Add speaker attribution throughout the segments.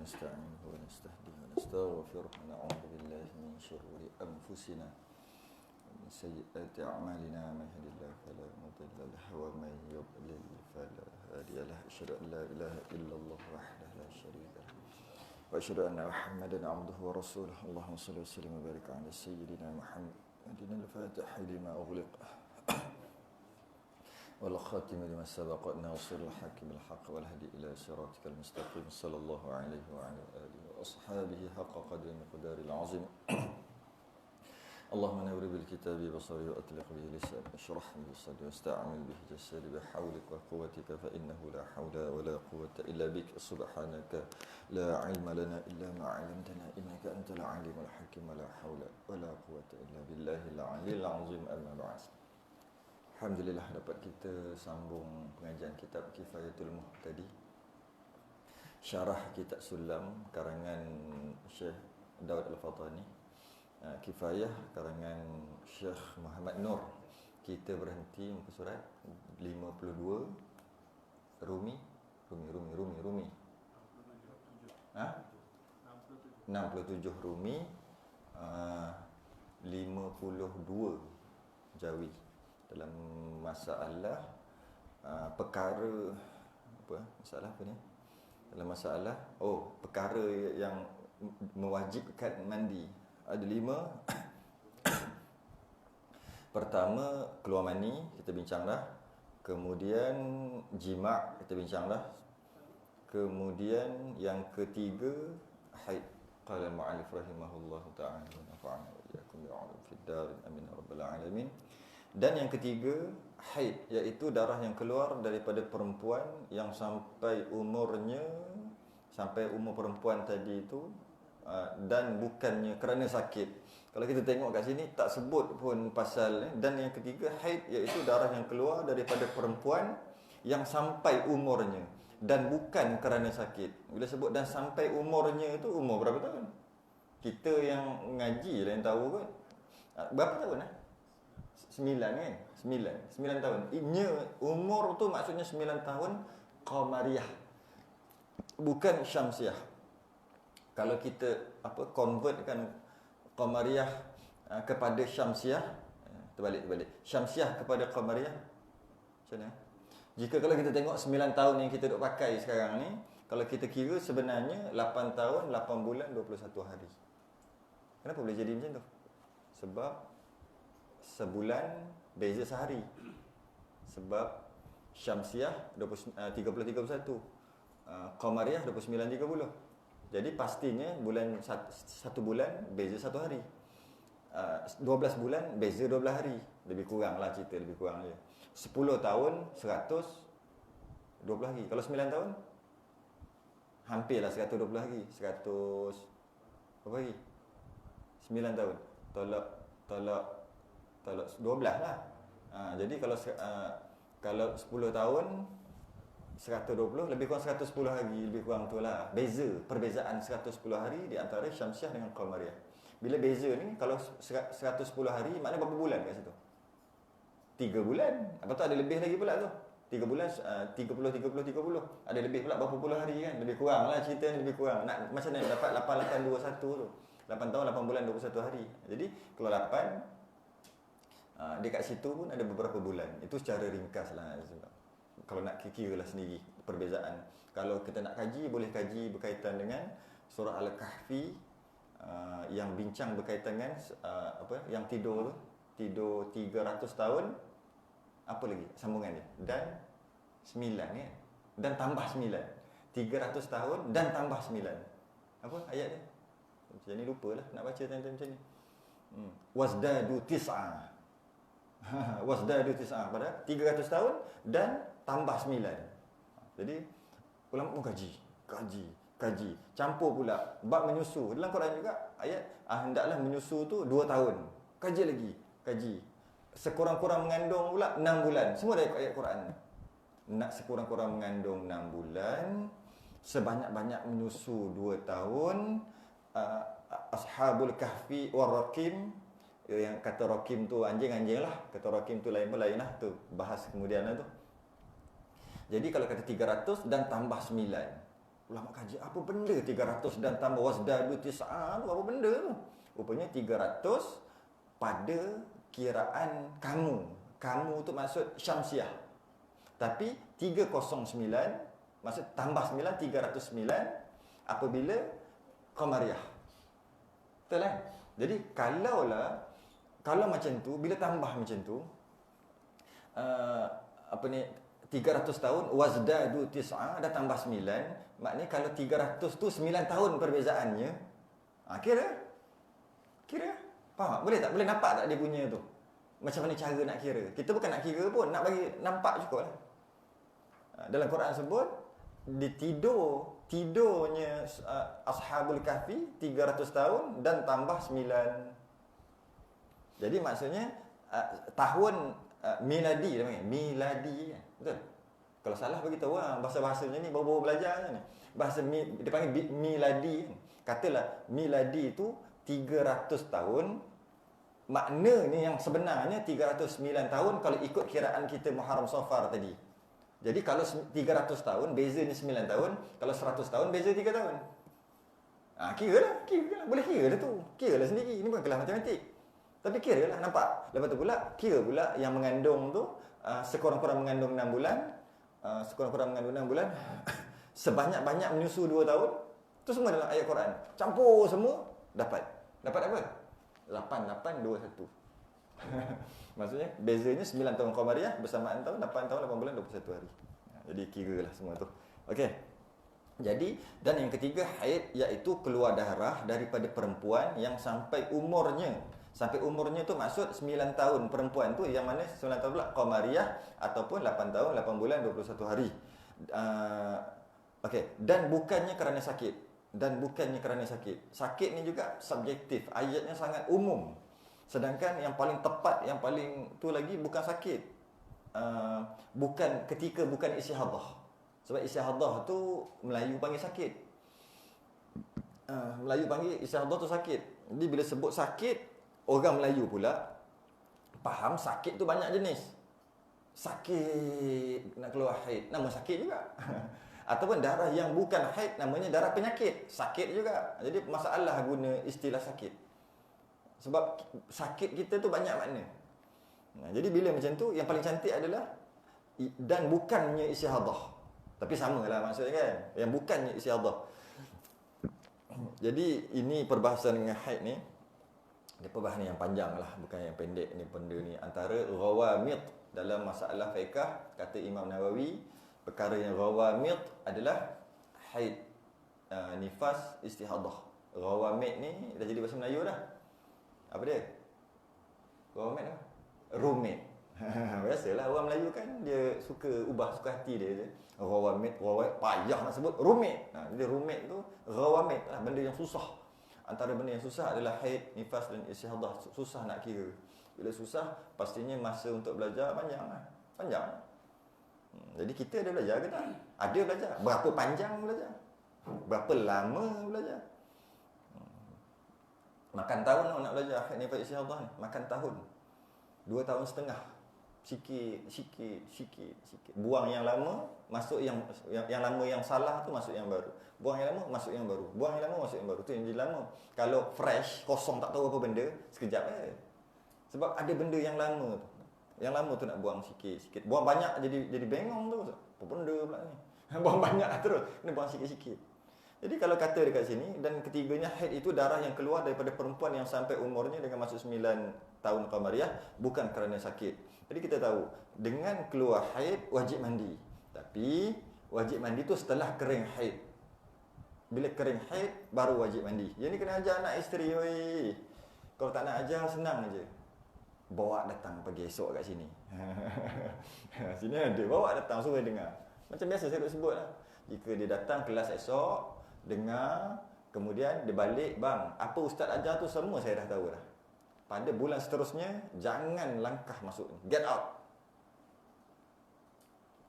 Speaker 1: ونستعينه ونستهديه ونستغفره ونعوذ بالله من شرور أنفسنا ومن سيئات أعمالنا من يهد الله فلا مضل له ومن يضلل فلا هادي له أشهد أن لا إله إلا الله وحده لا شريك له وأشهد أن محمدا عبده ورسوله اللهم صل وسلم وبارك على سيدنا محمد الفاتح لما أغلق والخاتم لما سبق ناصر الحق بالحق والهدي إلى صراطك المستقيم صلى الله عليه وعلى آله وأصحابه حق قدر المقدار العظيم اللهم نور بالكتاب بصري وأطلق به لساني اشرح به صدري واستعمل به جسدي بحولك وقوتك فإنه لا حول ولا قوة إلا بك سبحانك لا علم لنا إلا ما علمتنا إنك أنت العليم الحكيم لا حول ولا قوة إلا بالله العلي العظيم أما بعد. Alhamdulillah dapat kita sambung pengajian kitab Kifayatul Muhtadi, syarah kitab Sulam karangan Syekh Daud Al-Fatani, Kifayah karangan Syekh Muhammad Nur. Kita berhenti muka surat 52 Rumi 67 Rumi 52 Jawi dalam masalah perkara apa masalah apa ni dalam masalah perkara yang mewajibkan mandi ada 5. Pertama, keluar mani kita bincanglah, kemudian jima' kita bincanglah, kemudian yang ketiga haid. Qala al-mu'allif rahimahullah ta'ala wa nafa'ana wa iyyakum bi'ulum fid dar amin ya rabbal alamin. Dan yang ketiga haid, iaitu darah yang keluar daripada perempuan yang sampai umur perempuan tadi itu dan bukannya kerana sakit. Kalau kita tengok kat sini tak sebut pun pasal dan yang ketiga haid, iaitu darah yang keluar daripada perempuan yang sampai umurnya dan bukan kerana sakit. Bila sebut dan sampai umurnya itu umur berapa tahun? Kita yang ngaji lah yang tahu kan. Berapa tahun 9 kan? 9 tahun. Umur tu maksudnya 9 tahun qamariyah. Bukan syamsiah. Kalau kita convertkan qamariyah kepada syamsiah, terbalik. Syamsiah kepada qamariyah. Macam mana? Jika kalau kita tengok 9 tahun yang kita duk pakai sekarang ni, kalau kita kira sebenarnya 8 tahun, 8 bulan, 21 hari. Kenapa boleh jadi macam tu? Sebab sebulan beza sehari. Sebab syamsiah 30-31, qamariyah 29-30. Jadi pastinya satu bulan beza 1 hari. 12 bulan beza 12 hari. Lebih kurang lah cerita, lebih kurang je. 10 tahun 120 hari. Kalau 9 tahun hampirlah 120 hari. 100 berapa hari? 9 tahun. Tolak 12 lah. Jadi kalau 10 tahun 120 lebih kurang 110 hari, lebih kurang tu lah. Perbezaan 110 hari di antara syamsiah dengan qamariyah. Bila beza ni kalau 110 hari maknanya berapa bulan kat situ? 3 bulan. Apa tu ada lebih lagi pula tu? 3 bulan 30. Ada lebih pula berapa puluh hari kan? Lebih kurang lah cerita ni, lebih kurang. Macam mana dapat 8821 tu? 8 tahun 8 bulan 21 hari. Jadi kalau 8 dekat situ pun ada beberapa bulan. Itu secara ringkas lah. Kalau nak kira lah sendiri perbezaan. Kalau kita nak kaji, boleh kaji berkaitan dengan surah Al-Kahfi yang bincang berkaitan dengan yang tidur 300 tahun, apa lagi sambungan dia, dan 9 kan, dan tambah 9, 300 tahun dan tambah 9. Apa ayat dia? Macam ni lupalah nak baca macam ni. Wasdadu tis'a. Wasdadu tis'a pada 300 tahun dan tambah 9. Jadi ulama pun kaji, campur pula bab menyusu. Dalam Quran juga ayat hendaklah menyusu tu 2 tahun. Kaji. Sekurang-kurang mengandung pula 6 bulan. Semua ada ayat Quran. Nak sekurang-kurang mengandung 6 bulan, sebanyak-banyak menyusu 2 tahun. Ashabul Kahfi war-Raqim, yang kata Raqim tu anjing-anjing lah, kata Raqim tu lain lah, tu bahas kemudian lah tu. Jadi kalau kata 300 dan tambah 9, Ulama kaji apa benda 300 dan tambah wasdadu tis'a tu apa benda tu? Rupanya 300 pada kiraan kamu. Kamu tu maksud Syamsiah. Tapi 309 maksud tambah 9 309 apabila Qamariyah. Betul kan? Jadi kalau macam tu, bila tambah macam tu, apa ni, 300 tahun, wazdadu tis'a, dah tambah 9, maknanya kalau 300 tu 9 tahun perbezaannya, kira? Faham tak? Boleh tak? Boleh nampak tak dia punya tu? Macam mana cara nak kira? Kita bukan nak kira pun, nak bagi nampak cukup lah. Dalam Quran sebut, tidurnya Ashabul Kahfi 300 tahun dan tambah 9. Jadi maksudnya tahun miladi namanya. Miladi kan? Betul? Kalau salah bagi tahu bahasa-bahasanya ni baru-baru belajar ni. Dia panggil miladi kan. Katalah miladi itu 300 tahun. Maknanya yang sebenarnya 309 tahun kalau ikut kiraan kita Muharram Safar tadi. Jadi kalau 300 tahun bezanya 9 tahun, kalau 100 tahun beza 3 tahun. Kira lah. Boleh kira dah tu. Kira lah sendiri. Ini bukan kelas matematik. Tapi kira lah, nampak. Lepas tu pula, kira pula yang mengandung tu sekurang-kurang mengandung 6 bulan. Sebanyak-banyak menyusu 2 tahun. Itu semua dalam ayat Quran. Campur semua, dapat. Dapat apa? 8821. Maksudnya bezanya 9 tahun Qamariyah bersamaan tahun 8 tahun 8 bulan 21 hari. Jadi kira lah semua tu. Okey. Jadi, dan yang ketiga haid, iaitu keluar darah daripada perempuan yang sampai umurnya tu maksud 9 tahun perempuan tu, yang mana 9 tahun pula Qamariyah ataupun 8 tahun 8 bulan 21 hari. Okey, dan bukannya kerana sakit. Sakit ni juga subjektif. Ayatnya sangat umum. Sedangkan yang paling tepat, yang paling tu lagi bukan sakit. Bukan istihadah. Sebab istihadah tu Melayu panggil sakit. Melayu panggil istihadah tu sakit. Jadi bila sebut sakit, orang Melayu pula faham sakit tu banyak jenis. Sakit nak keluar haid, nama sakit juga. Ataupun darah yang bukan haid, namanya darah penyakit, sakit juga. Jadi masalah guna istilah sakit. Sebab sakit kita tu banyak makna. Jadi bila macam tu, yang paling cantik adalah dan bukannya istihadah. Tapi samalah maksudnya kan, yang bukannya istihadah. Jadi ini perbahasan dengan haid ni, dia perbahasan yang panjang lah, bukan yang pendek ni. Benda ni antara ghawamid dalam masalah fiqh, kata Imam Nawawi, perkara yang ghawamid adalah haid, nifas, istihadah. Ghawamid ni dah jadi bahasa Melayu dah. Apa dia? Ghawamid apa? Rumit. Biasalah orang Melayu kan, dia suka ubah suka hati dia. Ghawamid payah nak sebut rumit. Jadi rumit tu ghawamid lah, benda yang susah. Antara benda yang susah adalah haid, nifas dan istihadah. Susah nak kira. Bila susah, pastinya masa untuk belajar panjang lah. Jadi kita ada belajar ke tak? Ada belajar. Berapa panjang belajar? Berapa lama belajar? Makan tahun nak belajar haid, nifas, istihadah ni. Makan tahun. 2 tahun setengah. Sikit. Buang yang lama, masuk yang lama yang salah tu masuk yang baru. Buang yang lama, masuk yang baru. Buang yang lama, masuk yang baru. Tu yang jadi lama. Kalau fresh, kosong tak tahu apa benda, sekejap Sebab ada benda yang lama tu. Yang lama tu nak buang sikit. Buang banyak jadi bengong tu. Apa benda pula ni? Buang banyak terus. Kena buang sikit-sikit. Jadi kalau kata dekat sini, dan ketiganya haid itu darah yang keluar daripada perempuan yang sampai umurnya dengan masuk 9 tahun Qamariyah, bukan kerana sakit. Jadi kita tahu, dengan keluar haid wajib mandi. Tapi wajib mandi tu setelah kering haid. Bila kering haid baru wajib mandi. Yang ni kena ajar anak isteri. Kalau tak nak ajar, senang aja. Bawa datang pagi esok kat sini. Sini ada, bawa datang suruh dengar. Macam biasa saya sebut lah. Jika dia datang kelas esok, dengar, kemudian dia balik, bang, apa ustaz ajar tu semua saya dah tahu dah. Pada bulan seterusnya, jangan langkah masuk. Get out.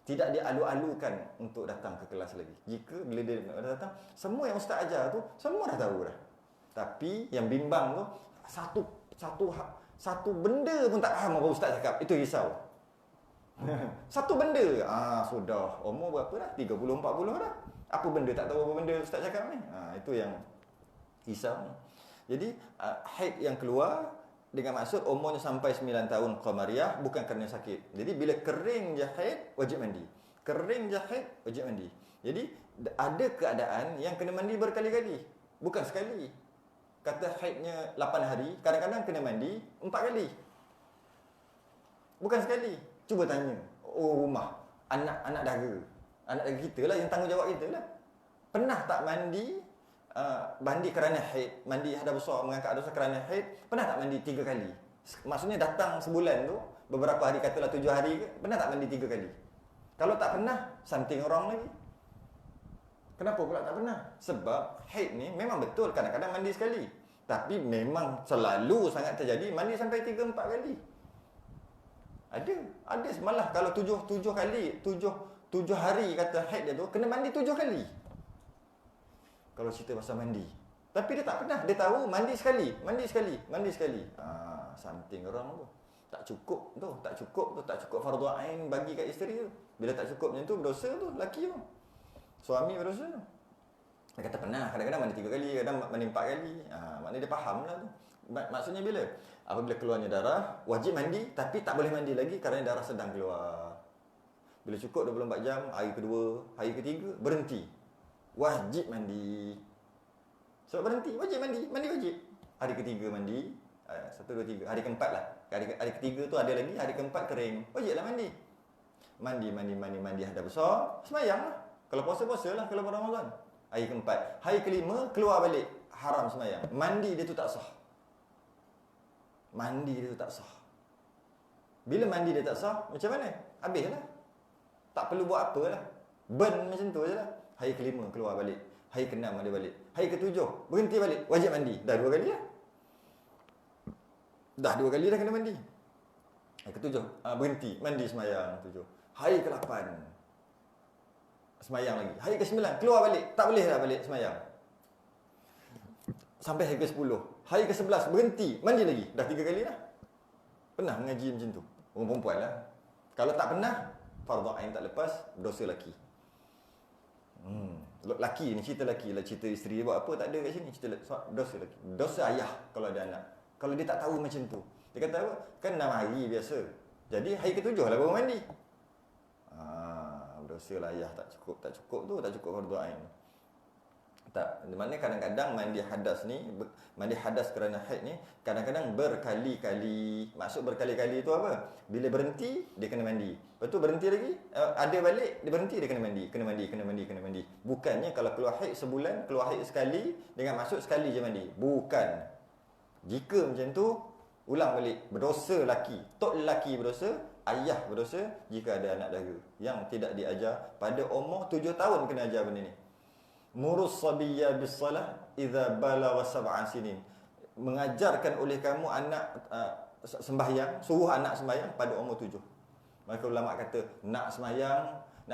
Speaker 1: Tidak dialu-alukan untuk datang ke kelas lagi. Jika bila dia datang, semua yang ustaz ajar tu, semua dah tahu dah. Tapi yang bimbang tu, satu benda pun tak faham apa ustaz cakap. Itu risau. Satu benda. Sudah. Umur berapa dah? 30, 40 dah. Apa benda? Tak tahu apa benda Ustaz cakap ni. Itu yang risau ni. Jadi, haid yang keluar dengan maksud umurnya sampai 9 tahun qamariyah, bukan kerana sakit. Jadi, bila kering je haid, wajib mandi. Kering je haid, wajib mandi. Jadi, ada keadaan yang kena mandi berkali-kali. Bukan sekali. Kata haidnya 8 hari, kadang-kadang kena mandi 4 kali. Bukan sekali. Cuba tanya, rumah, anak dara. Anak dara kita lah yang tanggungjawab kita lah. Pernah tak mandi kerana haid, mandi hadas besar, mengangkat hadas besar kerana haid, pernah tak mandi 3 kali? Maksudnya datang sebulan tu, beberapa hari, katalah 7 hari ke, pernah tak mandi 3 kali? Kalau tak pernah, something wrong lagi. Kenapa pula tak pernah? Sebab haid ni memang betul kadang-kadang mandi sekali. Tapi memang selalu sangat terjadi mandi sampai 3-4 kali. Ada malah kalau 7 hari kata haid dia tu, kena mandi 7 kali. Kalau cerita pasal mandi. Tapi dia tak pernah. Dia tahu mandi sekali. Something wrong tu. Tak cukup fardu ain bagi kat isteri tu. Bila tak cukup macam tu, berdosa tu lelaki tu. Suami berdosa tu. Dia kata pernah, kadang-kadang mandi 3 kali, kadang mandi 4 kali. Maknanya dia faham lah tu. Maksudnya bila? Apabila keluarnya darah, wajib mandi, tapi tak boleh mandi lagi kerana darah sedang keluar. Bila cukup 24 jam, hari kedua, hari ketiga, berhenti. Wajib mandi. Sebab berhenti, wajib mandi. Mandi wajib. Hari ketiga mandi. 1, 2, 3. Hari keempat lah. Hari ketiga tu ada lagi. Hari keempat kering. Wajiblah mandi. Mandi hadas besar. Semayang lah. Kalau puasa lah. Kalau Ramadan. Hari keempat. Hari kelima, keluar balik. Haram semayang. Mandi dia tu tak sah. Bila mandi dia tak sah, macam mana? Habislah. Tak perlu buat apa lah. Burn macam tu je lah. Hari kelima keluar balik. Hari keenam ada balik. Hari ketujuh berhenti balik. Wajib mandi. Dah 2 kali lah. Dah 2 kali dah kena mandi. Hari ketujuh berhenti. Mandi semayang 7. Hari ke-8 semayang lagi. Hari ke-9 keluar balik. Tak boleh dah balik semayang. Sampai hari ke-10. Hari ke-11 berhenti. Mandi lagi. Dah 3 kali dah. Pernah mengaji macam tu? Orang perempuan lah. Kalau tak pernah, fardu ain tak lepas, dosa laki. Laki ni, cerita laki lah. Cerita isteri buat apa, tak ada kat sini. Cerita dosa laki. Dosa ayah kalau ada anak. Kalau dia tak tahu macam tu. Dia kata apa? Kan 6 hari biasa. Jadi hari ke-7 lah baru mandi. Dosa lah ayah tak cukup tu, tak cukup fardu ain. Tak, mana kadang-kadang mandi hadas ni, mandi hadas kerana haid ni kadang-kadang berkali-kali. Maksud berkali-kali tu apa? Bila berhenti dia kena mandi. Lepas tu berhenti lagi, ada balik, dia berhenti dia kena mandi. Bukannya kalau keluar haid sebulan, keluar haid sekali dengan maksud sekali je mandi. Bukan. Jika macam tu, ulang balik. Berdosa laki. Tok lelaki berdosa, ayah berdosa jika ada anak dara yang tidak diajar pada umur 7 tahun kena ajar benda ni. Murus sabiyya bis-salah idza balagha 7 sinin. Mengajarkan oleh kamu anak sembahyang, suruh anak sembahyang pada umur 7. Maka ulama kata nak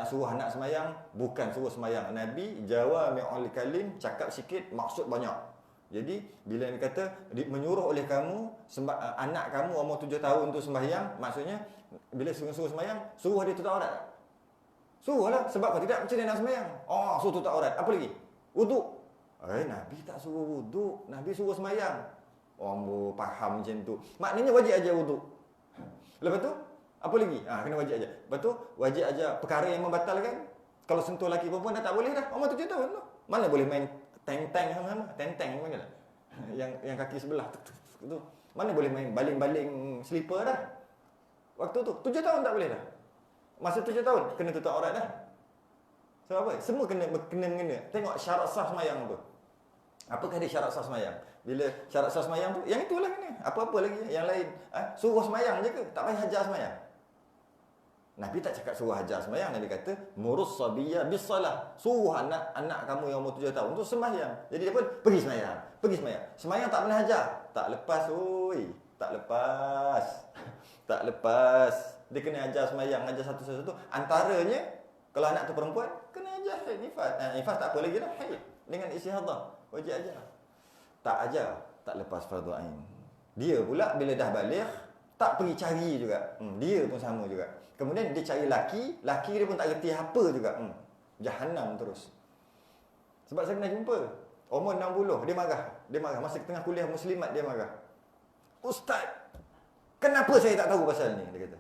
Speaker 1: suruh anak sembahyang bukan suruh sembahyang. Nabi jawami'ul kalim, cakap sikit maksud banyak. Jadi bila dia kata menyuruh oleh kamu anak kamu umur 7 tahun tu sembahyang, maksudnya bila suruh sembahyang, suruh dia tutup aurat. Suruhlah, sebab kalau tidak macam mana nak sembahyang? Suruh tutup aurat. Apa lagi? Wuduk. Nabi tak suruh wuduk, Nabi suruh sembahyang. Orang faham macam tu. Maknanya wajib aja wuduk. Lepas tu apa lagi? Kena wajib aja. Lepas tu wajib aja perkara yang membatalkan. Kalau sentuh lelaki perempuan dah tak boleh dah. Umur 7 tahun tu. Mana boleh main teng-teng sama-sama? Teng-teng panggil lah. Yang kaki sebelah tu. Mana boleh main baling-baling slipper dah. Waktu tu 7 tahun tak boleh dah. Masa 7 tahun kena tutup aurat dah. Sebab apa? Semua kena mengena. Tengok syarat sah semayang tu. Apakah dia syarat sah semayang? Bila syarat sah semayang tu, yang itulah kena. Apa-apa lagi yang lain. Suruh semayang je ke? Tak payah hajar semayang. Nabi tak cakap suruh hajar semayang. Nabi kata murus sabiyya bis-salah. Suruh anak kamu yang umur 7 tahun tu sembahyang. Jadi dia pun pergi semayang. Semayang tak pernah hajar. Tak lepas. Tak lepas. Dia kena ajar semayang, ajar satu-satu. Antaranya, kalau anak tu perempuan, kena ajar haid, nifas. Nifas tak apa lagi lah, haid. Dengan istihadah. Wajib ajar. Tak ajar, tak lepas fardu ain. Dia pula bila dah balik, Tak pergi cari juga. Dia pun sama juga. Kemudian dia cari laki dia pun tak reti apa juga. Jahannam terus. Sebab saya pernah jumpa umur 60, dia marah. Masa tengah kuliah muslimat dia marah. Ustaz, kenapa saya tak tahu pasal ni? Dia kata.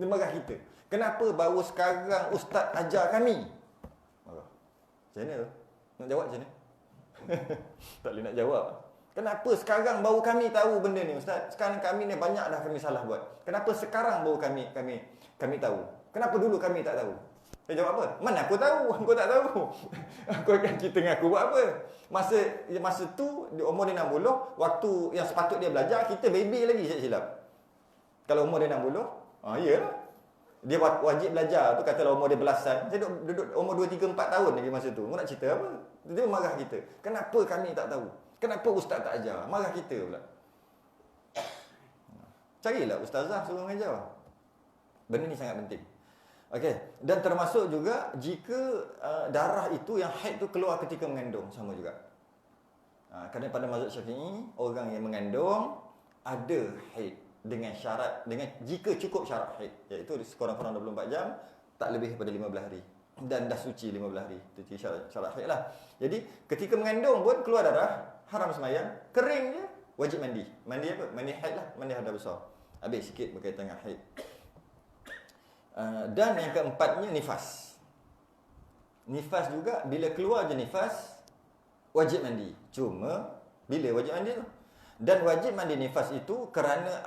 Speaker 1: Dia marah kita. Kenapa baru sekarang ustaz ajar kami? Marah. Macam mana tu? Nak jawab macam mana? Tak boleh nak jawab. Kenapa sekarang baru kami tahu benda ni ustaz? Sekarang kami ni banyak dah kami salah buat. Kenapa sekarang baru kami tahu? Kenapa dulu kami tak tahu? Dia jawab apa? Mana aku tahu? Aku tak tahu. Aku akan cerita dengan aku buat apa? Masa tu umur dia 60, waktu yang sepatut dia belajar, kita baby lagi silap. Kalau umur dia 60, iyalah. Dia wajib belajar tu, katalah umur dia belasan. Saya duduk umur 2, 3, 4 tahun lagi masa tu. Aku nak cerita apa? Dia marah kita. Kenapa kami tak tahu? Kenapa ustaz tak ajar? Marah kita pula. Carilah ustazah suruh mengajar. Benda ni sangat penting. Okey, dan termasuk juga jika darah itu yang haid tu keluar ketika mengandung, sama juga. Kerana pada mazhab Syafi'i, orang yang mengandung ada haid dengan syarat, jika cukup syarat haid, iaitu sekurang-kurang 24 jam, tak lebih daripada 15 hari. Dan dah suci 15 hari. Itu syarat haid lah. Jadi ketika mengandung pun keluar darah, haram semayang, kering je, wajib mandi. Mandi apa? Mandi haid lah, mandi hadas besar. Habis sikit berkaitan dengan haid. Dan yang keempatnya nifas. Nifas juga, bila keluar je nifas, wajib mandi. Cuma bila wajib mandi tu? Dan wajib mandi nifas itu kerana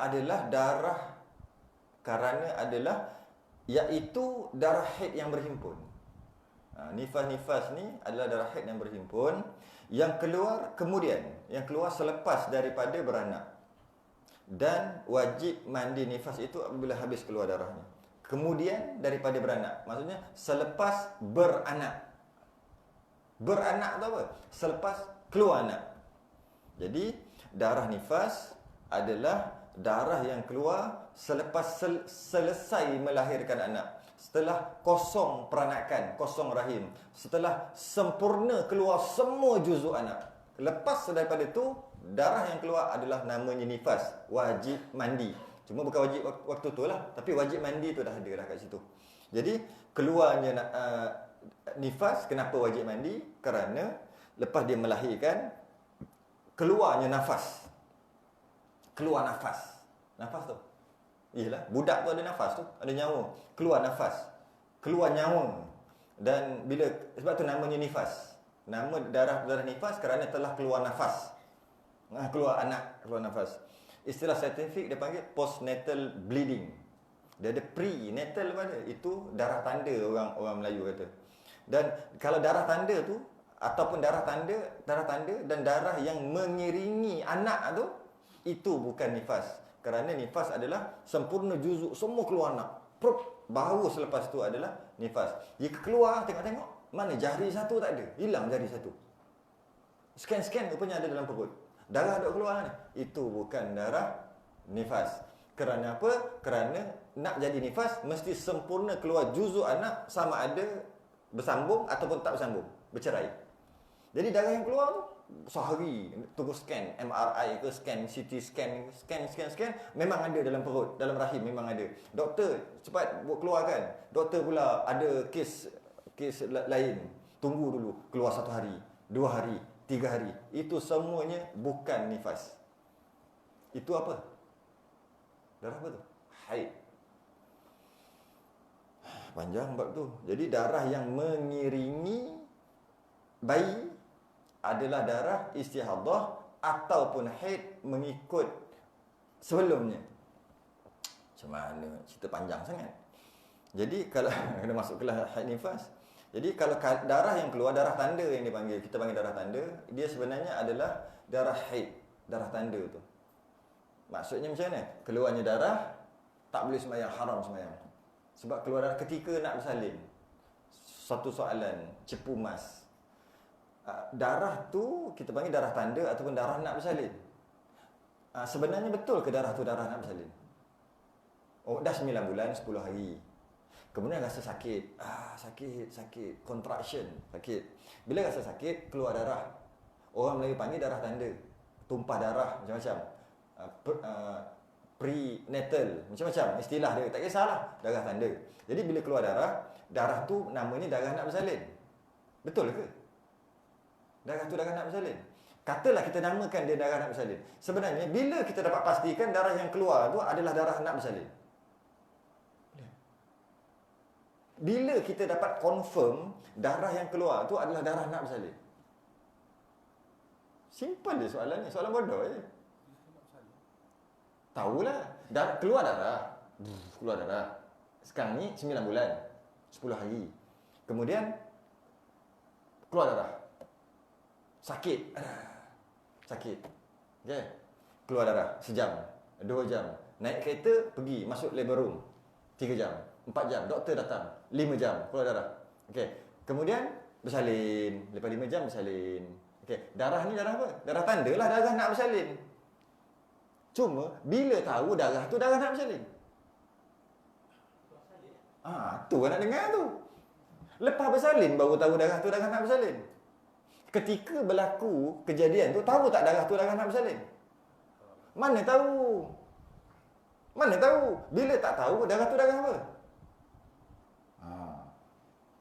Speaker 1: iaitu darah haid yang berhimpun. Nifas-nifas ni adalah darah haid yang berhimpun, yang keluar selepas daripada beranak. Dan wajib mandi nifas itu apabila habis keluar darahnya. Kemudian daripada beranak, maksudnya selepas beranak. Beranak tu apa? Selepas keluar anak. Jadi darah nifas adalah darah yang keluar selepas selesai melahirkan anak. Setelah kosong peranakan, kosong rahim. Setelah sempurna keluar semua juzuk anak. Lepas daripada itu, darah yang keluar adalah namanya nifas. Wajib mandi. Cuma bukan wajib waktu tu lah. Tapi wajib mandi tu dah ada dah kat situ. Jadi keluarnya nifas, kenapa wajib mandi? Kerana lepas dia melahirkan, keluarnya nafas. Keluar nafas. Nafas tu. Iyalah, budak tu ada nafas tu, ada nyawa. Keluar nafas. Keluar nyawa. Dan sebab tu namanya nifas. Nama darah nifas kerana telah keluar nafas. Keluar anak, keluar nafas. Istilah saintifik dia panggil postnatal bleeding. Dia ada prenatal pada. Itu darah tanda orang Melayu kata. Dan kalau darah tanda tu ataupun darah tanda dan darah yang mengiringi anak tu, itu bukan nifas. Kerana nifas adalah sempurna juzuk semua keluar anak. Baru selepas tu adalah nifas. Jika keluar tengok-tengok, mana jari satu tak ada, hilang jari satu. Scan rupanya ada dalam perut. Darah duk keluar ni. Itu bukan darah nifas. Kerana apa? Kerana nak jadi nifas mesti sempurna keluar juzuk anak, sama ada bersambung ataupun tak bersambung, bercerai. Jadi darah yang keluar tu sehari tunggu scan, MRI ke scan, CT scan, memang ada dalam perut, dalam rahim memang ada. Doktor cepat buat keluarkan. Doktor pula ada kes lain. Tunggu dulu, keluar 1 hari, 2 hari, 3 hari. Itu semuanya bukan nifas. Itu apa? Darah apa tu? Haid. Panjang bab tu. Jadi darah yang mengiringi bayi adalah darah istihadah ataupun haid mengikut sebelumnya. Macam mana? Cerita panjang sangat. Jadi kalau kena masuk kelas haid nifas. Jadi kalau darah yang keluar, darah tanda yang dipanggil, kita panggil darah tanda, dia sebenarnya adalah darah haid, darah tanda tu. Maksudnya macam mana? Keluarnya darah, tak boleh sembahyang, haram sembahyang. Sebab keluar darah ketika nak bersalin. Satu soalan, cepu mas. Darah tu kita panggil darah tanda ataupun darah nak bersalin. Sebenarnya betul ke darah tu darah nak bersalin? Oh, dah 9 bulan, 10 hari. Kemudian rasa sakit. Sakit. Contraction. Sakit. Bila rasa sakit, keluar darah. Orang Melayu panggil darah tanda. Tumpah darah macam-macam. prenatal, macam-macam istilah dia, tak kisahlah, darah tanda. Jadi bila keluar darah tu namanya darah nak bersalin. Betul ke? Darah tu darah nak bersalin. Katalah kita namakan dia darah nak bersalin. Sebenarnya bila kita dapat pastikan darah yang keluar tu adalah darah nak bersalin? Bila kita dapat confirm darah yang keluar tu adalah darah nak bersalin? Simple je soalan ni, soalan bodoh je. Tahulah, keluar darah. Keluar darah. Sekarang ni 9 bulan, 10 hari. Kemudian keluar darah. Sakit. Sakit. Okey. Keluar darah sejam, 2 jam. Naik kereta pergi masuk labor room. 3 jam, 4 jam, doktor datang. 5 jam keluar darah. Okey. Kemudian bersalin. Lepas 5 jam bersalin. Okey. Darah ni darah apa? Darah tanda lah, darah nak bersalin. Cuma bila tahu darah tu darah nak bersalin? Tu nak dengar tu. Lepas bersalin baru tahu darah tu darah nak bersalin. Ketika berlaku kejadian tu tahu tak darah tu darah nak bersalin? Mana tahu? Mana tahu? Bila tak tahu darah tu darah apa?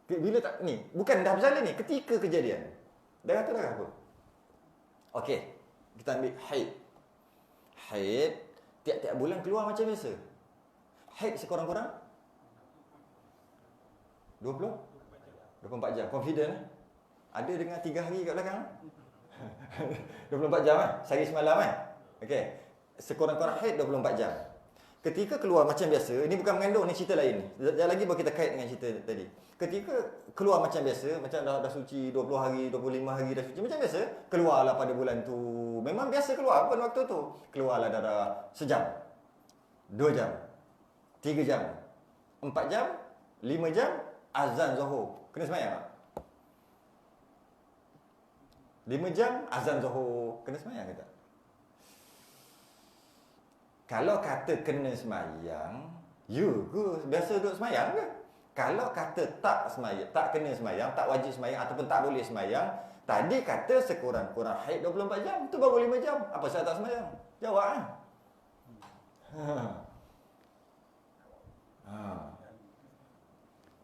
Speaker 1: Bila tak ni, bukan dah bersalin ni, ketika kejadian. Darah tu darah apa? Okey, kita ambil haid. Haid tiap-tiap bulan keluar macam biasa. Haid sekurang-kurang 24 jam. Confident eh? Ada dengan 3 hari kat belakang. 24 jam kan? Sehari semalam kan? Okey. Sekurang-kurang haid 24 jam. Ketika keluar macam biasa, ini bukan mengandung, ni cerita lain. Sekejap lagi baru kita kait dengan cerita tadi. Ketika keluar macam biasa, macam dah suci 20 hari, 25 hari dah suci, macam biasa, keluarlah pada bulan tu. Memang biasa keluar pun waktu tu. Keluarlah darah sejam, 2 jam, 3 jam, 4 jam, 5 jam, azan Zuhur. Kena sembahyang tak? 5 jam, azan Zuhur. Kena sembahyang ke tak? Kalau kata kena semayang, ya ke? Biasa duduk semayang ke? Kalau kata tak semayang, tak kena semayang, tak wajib semayang ataupun tak boleh semayang, tadi kata sekurang-kurang haid 24 jam, tu baru 5 jam. Apa saya tak semayang? Jawab kan?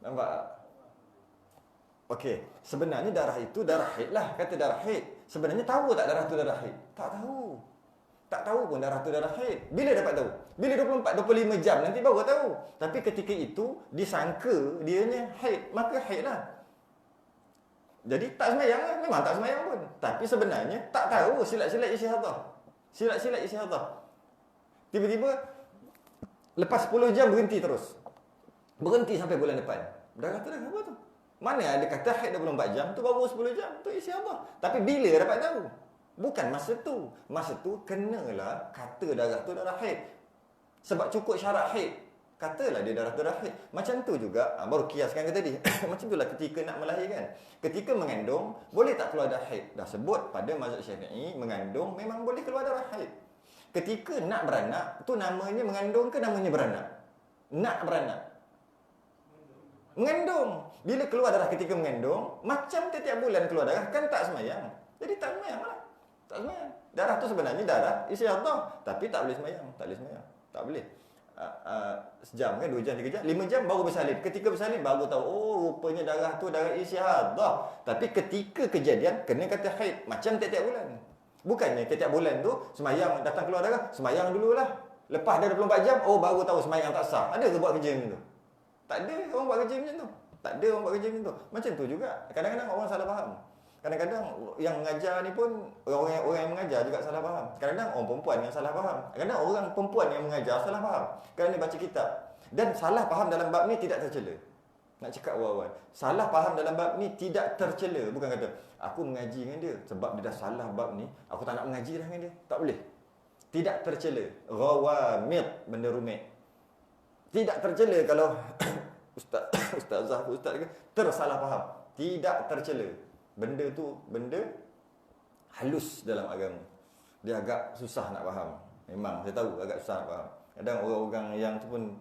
Speaker 1: Nampak tak? Okey, sebenarnya darah itu darah haid lah. Kata darah haid. Sebenarnya tahu tak darah tu darah haid? Tak tahu. Tak tahu pun darah tu darah haid. Bila dapat tahu? Bila 24-25 jam nanti baru tahu. Tapi ketika itu disangka dianya haid, maka haid lah. Jadi tak semayang lah. Memang tak semayang pun. Tapi sebenarnya tak tahu silat-silat istihadah. Silat-silat istihadah. Tiba-tiba lepas 10 jam berhenti terus. Berhenti sampai bulan depan. Darah tu darah apa tu? Mana ada kata haid 24 jam, tu baru 10 jam. Tu istihadah. Tapi bila dapat tahu? Bukan masa tu. Masa tu kenalah kata darah tu darah haid. Sebab cukup syarat haid. Katalah dia darah tu darah haid. Macam tu juga, baru kiaskan ke tadi. Macam itulah ketika nak melahirkan. Ketika mengandung, boleh tak keluar darah haid? Dah sebut pada mazhab Syafi'i, mengandung memang boleh keluar darah haid. Ketika nak beranak, tu namanya mengandung ke namanya beranak? Nak beranak. Mengandung. Bila keluar darah ketika mengandung, macam tiap-tiap bulan keluar darah, kan tak semayang. Jadi tak semayang lah. Tak semayang. Darah tu sebenarnya darah istihadah, tapi tak boleh semayang. Tak boleh semayang. Tak boleh. Sejam kan, 2 jam, 3 jam, 5 jam baru bersalin. Ketika bersalin baru tahu, oh rupanya darah tu darah istihadah. Tapi ketika kejadian, kena kata haid. Macam tiap-tiap bulan. Bukannya tiap-tiap bulan tu, semayang datang keluar darah, semayang dululah. Lepas dah 24 jam, oh baru tahu semayang tak sah. Ada ke buat kerja macam tu? Tak ada orang buat kerja macam tu. Tak ada orang buat kerja macam tu. Macam tu juga. Kadang-kadang orang salah faham. Kadang-kadang yang mengajar ni pun orang yang mengajar juga salah faham. Kadang-kadang orang perempuan yang salah faham. Kadang-kadang orang perempuan yang mengajar salah faham kerana dia baca kitab. Dan salah faham dalam bab ni tidak tercela. Nak cakap awal-awal, salah faham dalam bab ni tidak tercela. Bukan kata aku mengaji dengan dia sebab dia dah salah bab ni, aku tak nak mengaji dah dengan dia. Tak boleh. Tidak tercela. Rawamid, benda rumit. Tidak tercela kalau ustazah tersalah faham. Tidak tercela. Benda tu benda halus dalam agama. Dia agak susah nak faham. Memang saya tahu agak susah nak faham. Kadang orang-orang yang tu pun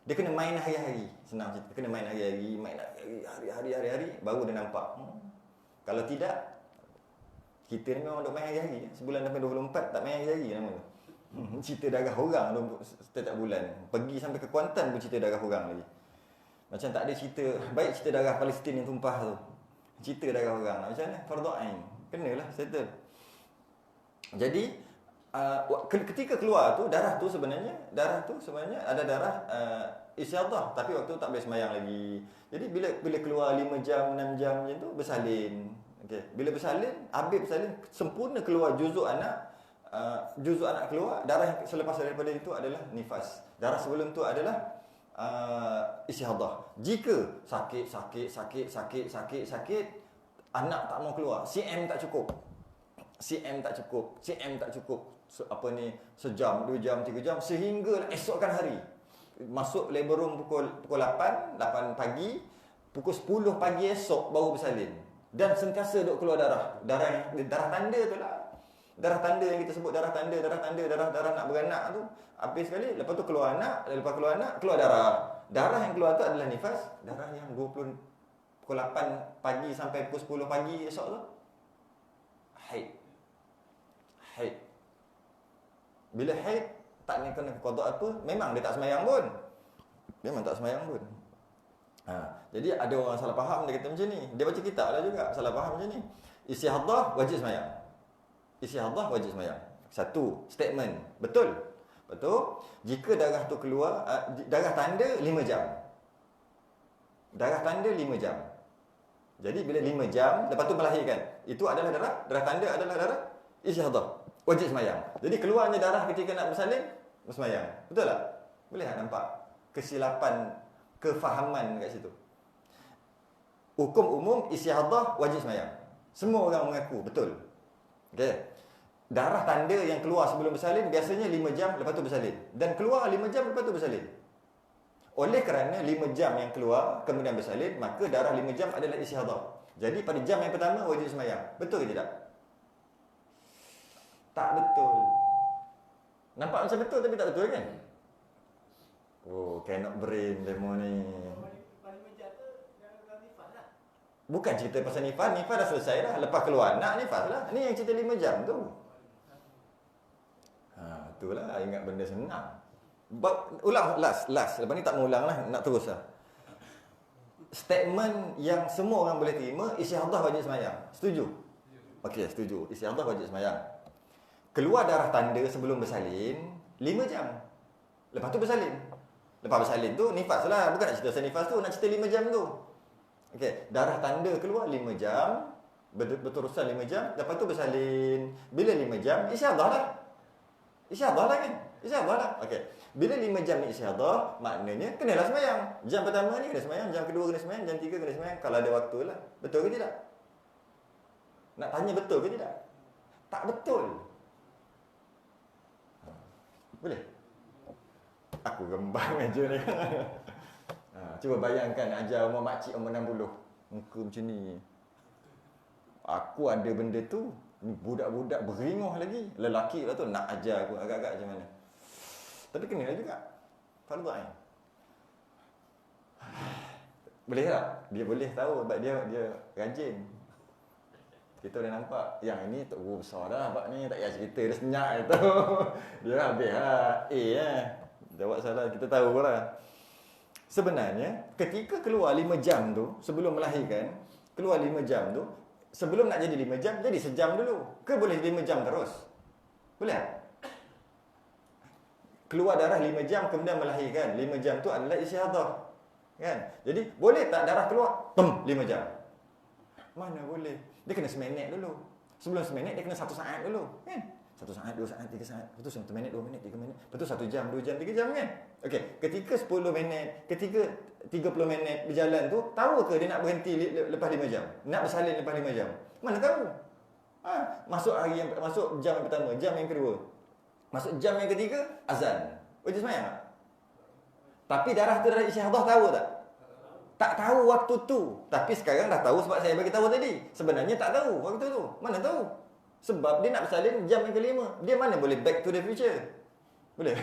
Speaker 1: dia kena main hari-hari. Senang cerita, kena main hari-hari, main hari-hari baru dia nampak. Kalau tidak, kita ni memang duk main hari-hari. Sebulan sampai 24 tak main hari-hari nama tu. Cerita darah orang tu setiap bulan. Pergi sampai ke Kuantan pun cerita darah orang lagi. Macam tak ada cerita, baik cerita darah Palestin yang tumpah tu. Cerita darah orang. Macam mana? Fardhu ain. Kenalah settle. Jadi ketika keluar tu darah tu sebenarnya ada darah istiadah, tapi waktu tu tak boleh sembahyang lagi. Jadi bila keluar 5 jam 6 jam macam tu bersalin. Okey, bila bersalin, habis bersalin sempurna keluar juzuk anak keluar, darah yang selepas daripada itu adalah nifas. Darah sebelum tu adalah istihadah. Jika sakit, anak tak mau keluar, CM tak cukup, sejam, 2 jam, 3 jam, sehingga esokkan hari masuk labor room pukul 8 pagi, pukul 10 pagi esok baru bersalin. Dan sentiasa duk keluar darah tanda tu lah. Darah tanda yang kita sebut darah nak beranak tu. Habis sekali, lepas tu keluar anak, keluar darah. Darah yang keluar tu adalah nifas. Darah yang pukul 8 pagi sampai pukul 10 pagi esok tu haid. Bila haid, tak ni kena qada apa, memang dia tak sembahyang pun. Jadi ada orang salah faham, dia kata macam ni. Dia baca kitab lah juga, salah faham macam ni. Istihadah wajib sembahyang. Satu statement, betul. Jika darah tu keluar, darah tanda 5 jam. Jadi bila 5 jam lepas tu melahirkan, itu adalah darah tanda adalah darah istihadah, wajib sembahyang. Jadi keluarnya darah ketika nak bersalin, sembahyang. Betul tak? Boleh tak nampak kesilapan kefahaman kat situ? Hukum umum istihadah wajib sembahyang. Semua orang mengaku betul. Okey. Darah tanda yang keluar sebelum bersalin biasanya 5 jam lepas tu bersalin, dan keluar 5 jam lepas tu bersalin. Oleh kerana 5 jam yang keluar kemudian bersalin, maka darah 5 jam adalah istihadah. Jadi pada jam yang pertama wajib sembahyang. Betul ke tidak? Tak betul. Nampak macam betul tapi tak betul kan? Oh, cannot brain demo ni. Bukan cerita pasal nifas dah selesai dah. Lepas keluar anak nifas lah. Ni yang cerita 5 jam tu. Itulah, ingat benda senang. Ulang last. Lepas ni tak mau ulang lah, nak terus lah. Statement yang semua orang boleh terima, istihadah wajib sembahyang. Setuju? Okey, setuju. Istihadah wajib sembahyang. Keluar darah tanda sebelum bersalin 5 jam. Lepas tu bersalin. Lepas bersalin tu nifas lah. Bukan nak cerita pasal nifas tu, nak cerita 5 jam tu. Okey, darah tanda keluar 5 jam, berterusan 5 jam, lepas tu bersalin. Bila 5 jam, istihadah lah. Istihadah lah. Okey. Bila 5 jam ni istihadah, maknanya kenalah sembahyang. Jam pertama ni kena sembahyang, jam kedua kena sembahyang, jam 3 kena sembahyang kalau ada waktu lah. Betul ke tidak? Nak tanya betul ke tidak? Tak betul. Boleh? Aku gembang meja ni. Cuba bayangkan ajar umur makcik umur 60. Muka macam ni. Aku ada benda tu. Ni budak-budak beringoh lagi. Lelaki lah tu nak ajar aku agak-agak macam mana. Tapi kena juga. Fardhu ain. Boleh tak? Dia boleh tahu sebab dia rajin. Kita dah nampak yang ini tak besar dah bab ni, tak payah cerita dah senyap tu. Dia habis lah. Jawab salah kita tahu lah. Sebenarnya ketika keluar 5 jam tu sebelum melahirkan, keluar 5 jam tu sebelum nak jadi 5 jam, jadi sejam dulu. Ke boleh 5 jam terus? Boleh tak? Keluar darah 5 jam kemudian melahirkan. 5 jam tu adalah istihadah. Kan? Jadi boleh tak darah keluar 5 jam? Mana boleh? Dia kena seminit dulu. Sebelum seminit dia kena 1 saat dulu. Kan? 1 saat, 2 saat, 3 saat. Lepas tu 1 minit, 2 minit, 3 minit. Lepas tu 1 jam, 2 jam, 3 jam kan? Okey, ketika 10 minit, ketika 30 minit berjalan tu, tahu ke dia nak berhenti lepas 5 jam? Nak bersalin lepas 5 jam? Mana tahu? Masuk jam yang pertama, jam yang kedua. Masuk jam yang ketiga, azan. Wajib sembahyang tak? Tapi darah tu darah istihadah tahu tak? Tak tahu waktu tu. Tapi sekarang dah tahu sebab saya bagi tahu tadi. Sebenarnya tak tahu waktu tu. Mana tahu? Sebab dia nak bersalin jam yang kelima. Dia mana boleh back to the future? Boleh?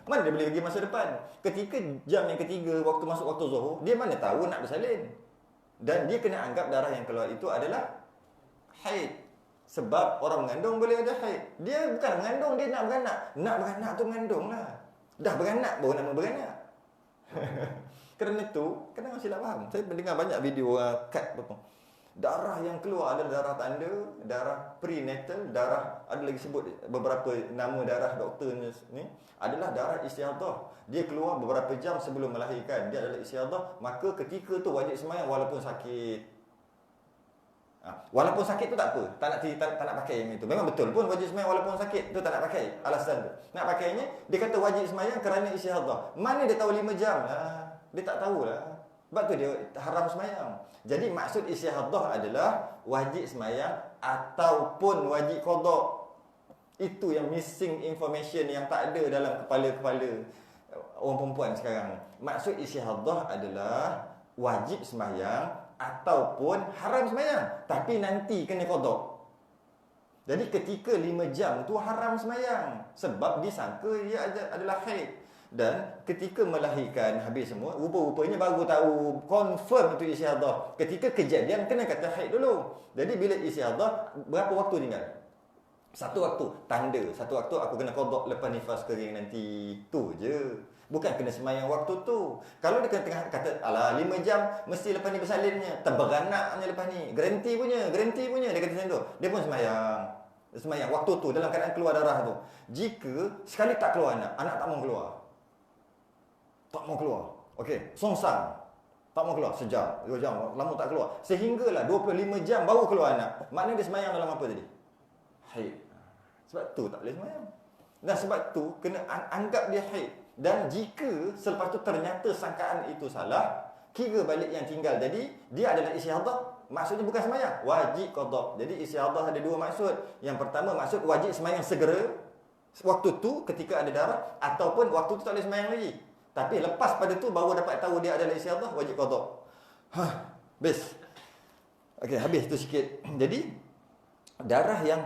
Speaker 1: Mana dia boleh pergi masa depan? Ketika jam yang ketiga, waktu masuk waktu zuhur, dia mana tahu nak bersalin? Dan dia kena anggap darah yang keluar itu adalah haid. Sebab orang mengandung boleh ada haid. Dia bukan mengandung, dia nak beranak. Nak beranak tu mengandung lah. Dah beranak baru nama beranak. Kerana itu, kadang silap faham. Saya mendengar banyak video cut potong. Darah yang keluar adalah darah tanda, darah prenatal, darah, ada lagi sebut beberapa nama darah doktor ni, adalah darah istihadah. Dia keluar beberapa jam sebelum melahirkan. Dia adalah istihadah, maka ketika tu wajib sembahyang walaupun sakit. Walaupun sakit tu tak apa, tak nak pakai yang itu. Memang betul pun wajib sembahyang walaupun sakit tu tak nak pakai. Alasan tu. Nak pakainya, dia kata wajib sembahyang kerana istihadah. Mana dia tahu 5 jam? Dia tak tahulah. Sebab tu dia haram sembahyang. Jadi maksud istihadah adalah wajib sembahyang ataupun wajib qada. Itu yang missing information yang tak ada dalam kepala-kepala orang perempuan sekarang. Maksud istihadah adalah wajib sembahyang ataupun haram sembahyang, tapi nanti kena qada. Jadi ketika 5 jam tu haram sembahyang sebab disangka dia adalah haid. Dan ketika melahirkan habis semua, rupa-rupanya baru tahu confirm itu istihadah. Ketika kejadian kena kata haid dulu. Jadi bila istihadah, berapa waktu tinggal? Satu waktu, tanda. Satu waktu aku kena qada lepas nifas kering nanti. Tu je. Bukan kena sembahyang waktu tu. Kalau dia tengah kata, alah 5 jam mesti lepas ni bersalinnya, terberanak lepas ni, garanti punya, dia kata macam tu. Dia pun sembahyang waktu tu dalam keadaan keluar darah tu. Jika sekali tak keluar anak tak mau keluar. Tak mau keluar. Okey, songsang. Tak mau keluar sejam, 2 jam, lama tak keluar. Sehinggalah 25 jam baru keluar anak. Maknanya dia sembahyang dalam apa tadi? Haid. Sebab tu tak boleh sembahyang. Dan sebab tu kena anggap dia haid. Dan jika selepas tu ternyata sangkaan itu salah, kira balik yang tinggal. Jadi dia adalah istihadah. Maksudnya bukan sembahyang, wajib qada. Jadi istihadah ada 2 maksud. Yang pertama maksud wajib sembahyang segera waktu tu ketika ada darah, ataupun waktu tu tak boleh sembahyang lagi. Tapi lepas pada tu baru dapat tahu dia adalah istihadah, wajib qada. Habis. Okey, habis tu sikit. Jadi darah yang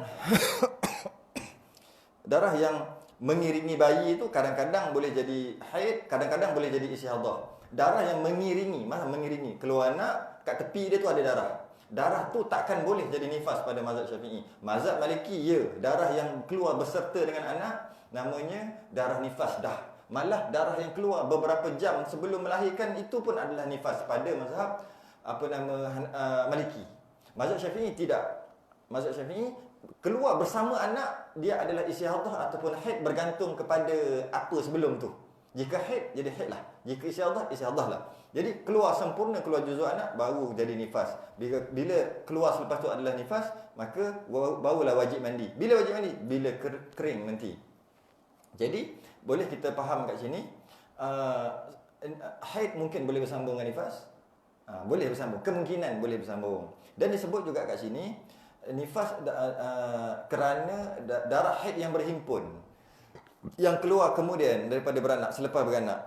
Speaker 1: darah yang mengiringi bayi itu kadang-kadang boleh jadi haid, kadang-kadang boleh jadi istihadah. Darah yang mengiringi, mana mengiringi? Keluar anak, kat tepi dia tu ada darah. Darah tu takkan boleh jadi nifas pada mazhab Syafi'i. Mazhab Maliki, ya, darah yang keluar berserta dengan anak namanya darah nifas dah. Malah darah yang keluar beberapa jam sebelum melahirkan itu pun adalah nifas pada mazhab Maliki. Mazhab Syafi'i tidak. Mazhab Syafi'i keluar bersama anak dia adalah istihadah ataupun haid bergantung kepada apa sebelum tu. Jika haid jadi haid lah. Jika istihadah lah. Jadi keluar sempurna, keluar juzuk anak baru jadi nifas. Bila keluar selepas tu adalah nifas, maka barulah wajib mandi. Bila wajib mandi? Bila kering nanti. Jadi boleh kita faham kat sini, haid mungkin boleh bersambung dengan nifas. Boleh bersambung, kemungkinan boleh bersambung. Dan disebut juga kat sini nifas kerana darah haid yang berhimpun, yang keluar kemudian daripada beranak, selepas beranak.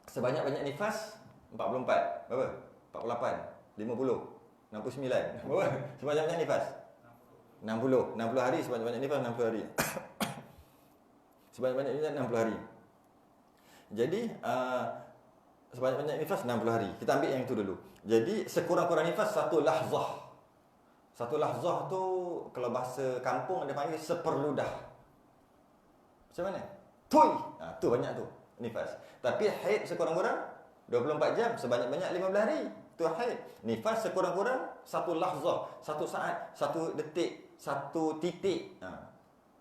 Speaker 1: Sebanyak-banyak nifas 44, berapa? 48, 50, 69. Berapa? Sebanyak-banyak nifas 60 hari, sebanyak-banyak nifas 60 hari. Sebanyak-banyak nifas 60 hari. Jadi sebanyak-banyak nifas 60 hari. Kita ambil yang itu dulu. Jadi sekurang-kurang nifas satu lahzah. Satu lahzah tu kalau bahasa kampung dia panggil seperludah. Macam mana? Tui. Tu banyak tu nifas. Tapi haid sekurang-kurang 24 jam, sebanyak-banyak 15 hari. Tu haid. Nifas sekurang-kurang satu lahzah, satu saat, satu detik, satu titik.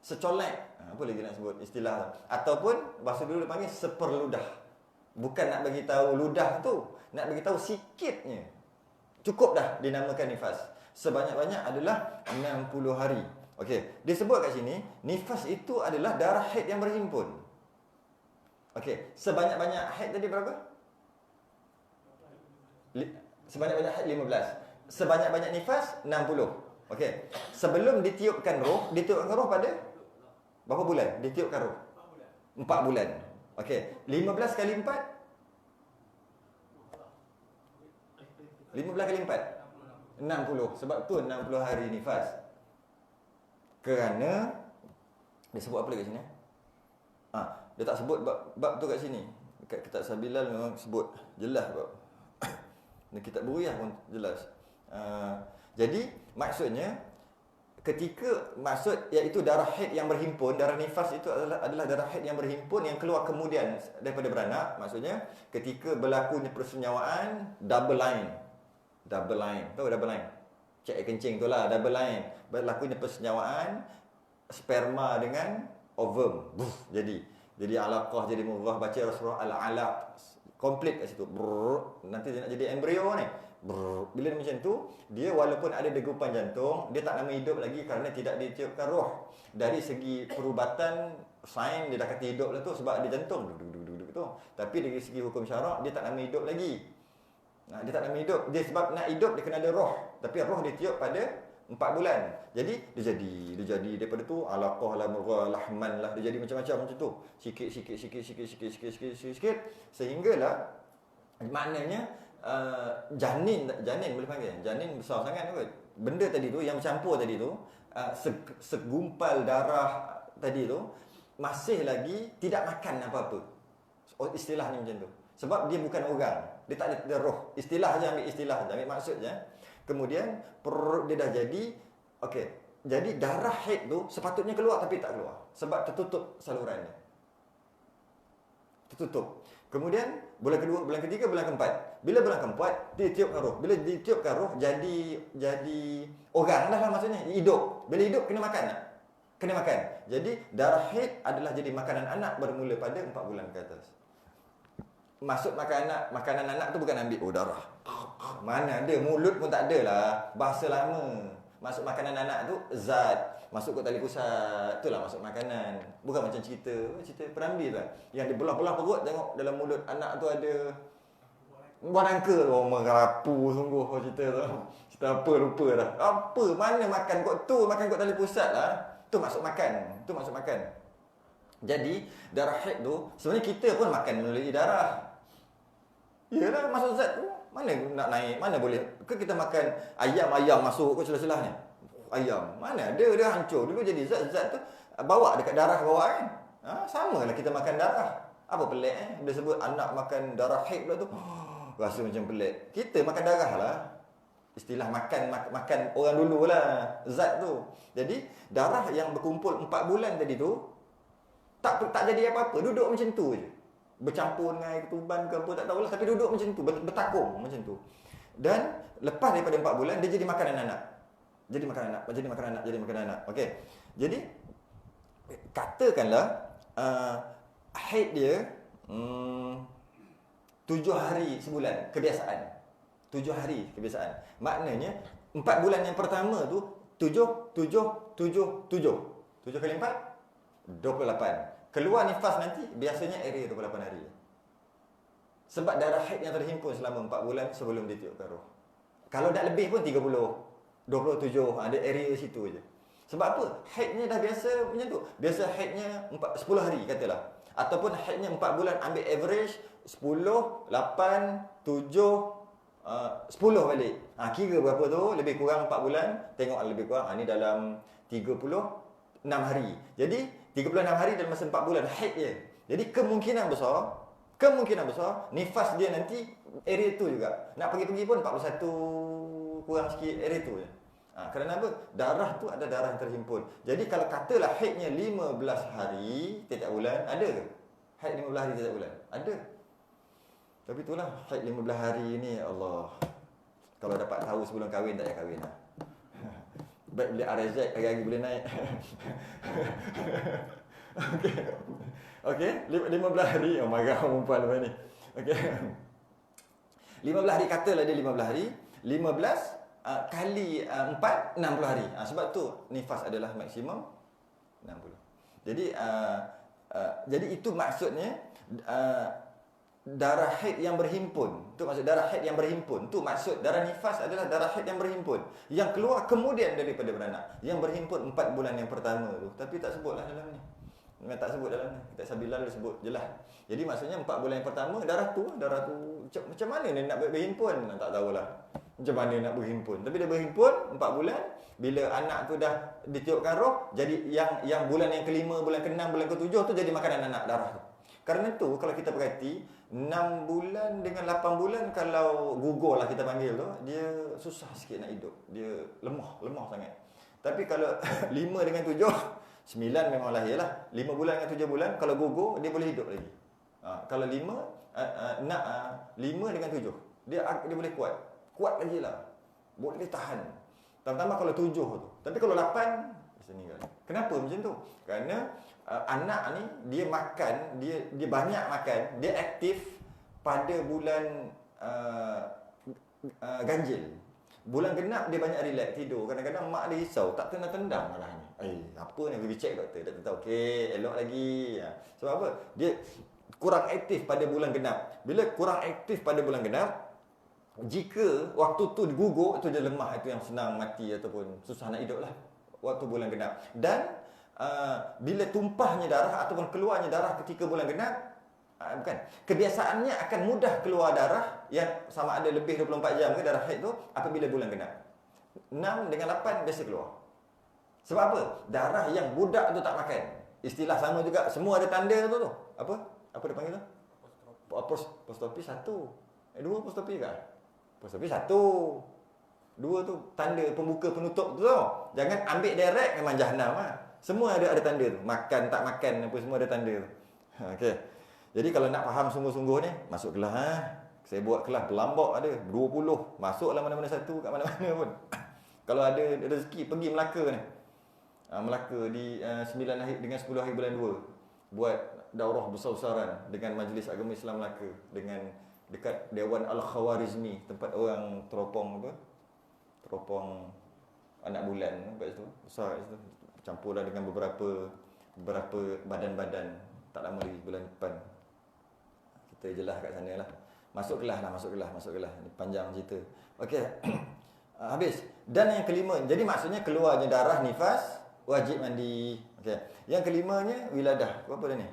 Speaker 1: Secolek. Apa lagi nak sebut istilah? Ataupun bahasa dulu dia panggil seperludah. Bukan nak bagi tahu ludah tu, nak bagi tahu sikitnya. Cukup dah dinamakan nifas. Sebanyak-banyak adalah 60 hari. Okey, disebut kat sini nifas itu adalah darah haid yang berhimpun. Okey, sebanyak-banyak haid tadi berapa? Sebanyak-banyak haid 15. Sebanyak-banyak nifas 60. Okey. Sebelum ditiupkan roh pada berapa bulan? Ditiupkan roh? 4 bulan. Okey. 15 kali 4? 15 kali 4? 60. Sebab tu 60 hari nifas. Kerana dia sebut apa lagi kat sini? Dia tak sebut bab tu kat sini. Dekat kitab Sabilal memang sebut jelas bab. Dan kitab Buriyah pun jelas. Jadi maksudnya ketika maksud iaitu darah haid yang berhimpun, darah nifas itu adalah darah haid yang berhimpun yang keluar kemudian daripada beranak. Maksudnya ketika berlakunya persenyawaan double line. Double line. Tahu double line? Cek air kencing tu lah, double line. Berlakunya persenyawaan sperma dengan ovum. Jadi alaqah, jadi mudghah, baca Rasulullah al-alaq. Komplit kat situ. Nanti dia nak jadi embrio ni. Bila macam tu, dia walaupun ada degupan jantung, dia tak nama hidup lagi kerana tidak ditiupkan roh. Dari segi perubatan, sains dia dah kata hidup lah tu sebab ada jantung. Duduk tu. Tapi dari segi hukum syarak, dia tak nama hidup lagi. Dia tak nama hidup. Dia sebab nak hidup, dia kena ada roh. Tapi roh dia tiup pada 4 bulan. Jadi dia jadi daripada tu alaqah lah, murghah, lahman lah, dia jadi macam-macam macam tu. Sikit sehinggalah maknanya janin boleh panggil. Janin besar sangat kot. Benda tadi tu yang bercampur tadi tu, segumpal darah tadi tu masih lagi tidak makan apa-apa. Istilahnya macam tu. Sebab dia bukan orang, dia tak ada roh. Istilah je, ambil maksud je. Kemudian perut dia dah jadi okey. Jadi darah haid tu sepatutnya keluar tapi tak keluar sebab tertutup salurannya. Tertutup. Kemudian bulan kedua, bulan ketiga, bulan keempat. Bila bulan keempat ditiupkan roh. Bila ditiupkan roh jadi orang dah lah maksudnya, hidup. Bila hidup kena makan tak? Kena makan. Jadi darah haid adalah jadi makanan anak bermula pada 4 bulan ke atas. Maksud makanan anak tu bukan ambil darah. Mana ada, mulut pun tak ada lah. Bahasa lama. Maksud makanan anak tu zat. Masuk ke tali pusat. Itulah maksud makanan. Bukan macam cerita Perambi tu lah. Yang dia belah-belah perut, tengok dalam mulut anak tu ada buah nangka. Oh, merapu sungguh cerita tu. Cerita apa lupa dah. Apa? Mana makan kot tu? Makan kot tali pusat lah. Tu maksud makan. Jadi darah haid tu sebenarnya kita pun makan melalui darah. Yalah, masuk zat tu mana nak naik, mana boleh. Ke kita makan ayam masuk ke celah-celah ni. Ayam, mana ada, dia hancur. Dulu jadi zat-zat tu bawa dekat darah bawah kan. Sama lah kita makan darah. Apa pelik Dia sebut anak makan darah haid pula tu. Rasa macam pelik. Kita makan darah lah. Istilah makan orang dulu lah zat tu. Jadi darah yang berkumpul 4 bulan tadi tu tak jadi apa-apa, duduk macam tu je. Bercampur dengan air ketuban ke apa tak tahulah, tapi duduk macam tu, bertakung macam tu. Dan lepas daripada 4 bulan dia jadi makanan anak. Jadi makan anak. Okey. Jadi katakanlah haid dia 7 hari sebulan kebiasaan. 7 hari kebiasaan. Maknanya 4 bulan yang pertama tu 7 kali 4 28. Keluar nifas nanti biasanya area 28 hari. Sebab darah haid yang terhimpun selama 4 bulan sebelum ditiupkan roh. Kalau dah lebih pun 30, 27, ada area situ je. Sebab apa? Haidnya dah biasa macam tu. Biasa haidnya 10 hari katalah. Ataupun haidnya 4 bulan, ambil average 10, 8, 7, 10 balik. Kira berapa tu? Lebih kurang 4 bulan. Tengok lebih kurang. Ni dalam 36 hari. Jadi 36 hari dalam masa 4 bulan haid je. Jadi kemungkinan besar nifas dia nanti area tu juga. Nak pergi-pergi pun 41 kurang sikit area tu je. Kerana apa? Darah tu ada darah yang terhimpun. Jadi kalau katalah haidnya 15 hari setiap bulan, ada ke? Haid 15 hari setiap bulan? Ada. Tapi itulah haid 15 hari ni, Allah. Kalau dapat tahu sebelum kahwin tak payah kahwin lah. Baik beli RZ hari-hari boleh naik. Okey, 15 hari. Oh, marah perempuan lepas ni. Okey. 15 hari, katalah dia 15 hari. 15 kali 4, 60 hari. Sebab tu nifas adalah maksimum 60. Jadi itu maksudnya darah haid yang berhimpun. Tu maksud darah haid yang berhimpun. Tu maksud darah nifas adalah darah haid yang berhimpun, yang keluar kemudian daripada beranak, yang berhimpun 4 bulan yang pertama tu. Tapi tak sebutlah dalam ni. Memang tak sebut dalam ni. Kitab Sabilal sebut jelas. Jadi maksudnya 4 bulan yang pertama darah tu macam mana dia nak berhimpun? Tak tahulah. Macam mana nak berhimpun? Tapi dia berhimpun 4 bulan. Bila anak tu dah ditiupkan roh, jadi yang bulan yang kelima, bulan ke-6, bulan ke-7 tu jadi makanan anak, darah tu. Karena tu kalau kita perhati 6 bulan dengan 8 bulan, kalau gugur lah kita panggil tu, dia susah sikit nak hidup. Dia lemah sangat. Tapi kalau 5 dengan 7, 9 memang lahir lah. 5 bulan dengan 7 bulan, kalau gugur, dia boleh hidup lagi. Kalau 5 dengan 7, dia boleh kuat. Kuat lagi lah. Boleh tahan. Tambah kalau 7 tu. Tapi kalau 8, bisa meninggal. Kenapa macam tu? Kerana anak ni, dia makan, dia banyak makan, dia aktif pada bulan ganjil. Bulan genap dia banyak relax, tidur. Kadang-kadang mak dia risau, tak kena tendang malah ni. Apa ni, pergi check doktor. Doktor tahu, okey, elok lagi. Sebab apa? Dia kurang aktif pada bulan genap. Bila kurang aktif pada bulan genap, jika waktu tu gugur, itu dia lemah, itu yang senang mati ataupun susah nak hidup lah. Waktu bulan genap. Dan bila tumpahnya darah ataupun keluarnya darah ketika bulan genap, bukan, kebiasaannya akan mudah keluar darah yang sama ada lebih 24 jam ke darah haid tu apabila bulan genap. 6 dengan 8 biasa keluar. Sebab apa? Darah yang budak tu tak makan. Istilah sama juga, semua ada tanda tu. Apa? Apa dia panggil tu? Apostopi 1. 2 apostopi ke? Apostopi 1. 2 tu tanda pembuka penutup tu tau. Jangan ambil direct memang jahanam lah. Semua ada tanda tu. Makan tak makan apa semua ada tanda tu. Okey. Jadi kalau nak faham sungguh-sungguh ni, masuk kelas Saya buat kelas berlambak ada 20. Masuklah mana-mana satu kat mana-mana pun. Kalau ada rezeki pergi Melaka ni. Melaka di 9 hari dengan 10 hari bulan 2. Buat daurah besar-besaran dengan Majlis Agama Islam Melaka, dengan dekat Dewan Al-Khawarizmi, tempat orang teropong apa? Teropong anak bulan kat situ. Besar kat situ. Campurlah dengan beberapa badan-badan. Tak lama lagi bulan depan. Kita jelas kat sana lah. Masuk kelas. Ini panjang cerita. Okey. Habis. Dan yang kelima, jadi maksudnya keluarnya darah nifas, wajib mandi. Okey. Yang kelimanya wiladah. Apa dah ni?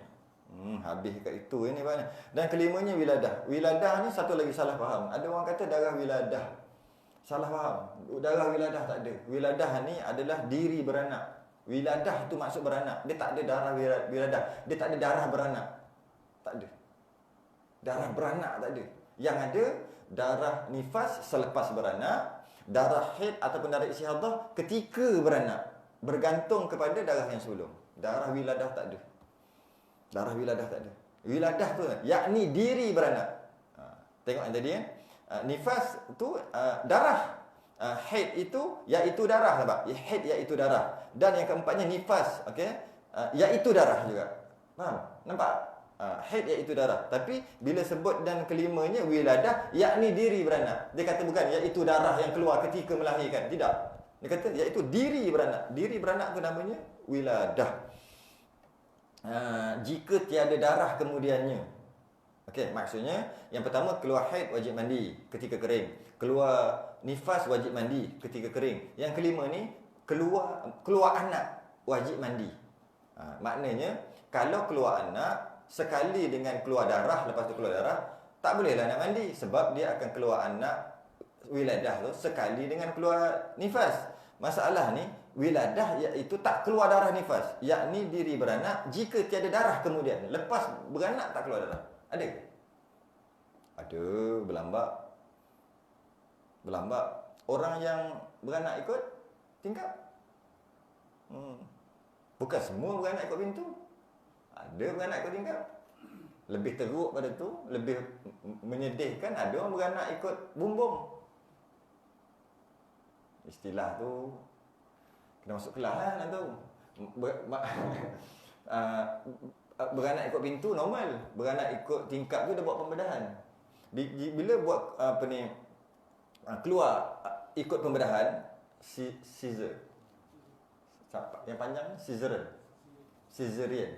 Speaker 1: Habis kat itu ni Pak ni. Dan kelimanya wiladah. Wiladah ni satu lagi salah faham. Ada orang kata darah wiladah. Salah faham. Darah wiladah tak ada. Wiladah ni adalah diri beranak. Wiladah tu maksud beranak. Dia tak ada darah wiladah. Dia tak ada darah beranak. Tak ada. Darah beranak tak ada. Yang ada darah nifas selepas beranak, darah haid ataupun darah istihadah ketika beranak. Bergantung kepada darah yang sebelum. Darah wiladah tak ada. Darah wiladah tak ada. Wiladah tu yakni diri beranak. Tengok yang tadi kan. Nifas tu darah. Haid itu iaitu darah sebab haid iaitu darah. Dan yang keempatnya nifas, okey, iaitu darah juga. Faham? Nampak? Haid iaitu darah. Tapi bila sebut dan kelimanya wiladah, yakni diri beranak. Dia kata bukan iaitu darah yang keluar ketika melahirkan. Tidak. Dia kata iaitu diri beranak. Diri beranak tu namanya wiladah. Jika tiada darah kemudiannya. Okey, maksudnya yang pertama keluar haid wajib mandi ketika kering. Keluar nifas wajib mandi ketika kering. Yang kelima ni keluar anak wajib mandi. Maknanya kalau keluar anak sekali dengan keluar darah, lepas tu keluar darah, tak bolehlah nak mandi sebab dia akan keluar anak wiladah tu sekali dengan keluar nifas. Masalah ni wiladah iaitu tak keluar darah nifas, yakni diri beranak jika tiada darah kemudian. Lepas beranak tak keluar darah. Ada ke? Ada, berlambak. Orang yang beranak ikut tingkap. Bukan semua beranak ikut pintu. Ada beranak ikut tingkap. Lebih teruk pada tu, lebih menyedihkan, ada orang beranak ikut bumbung. Istilah tu kena masuk kelas lah nak tahu. Beranak ikut pintu normal. Beranak ikut tingkap tu dah buat pembedahan. Bila buat apa ni, keluar ikut pembedahan, Caesar. Yang panjang Caesarean.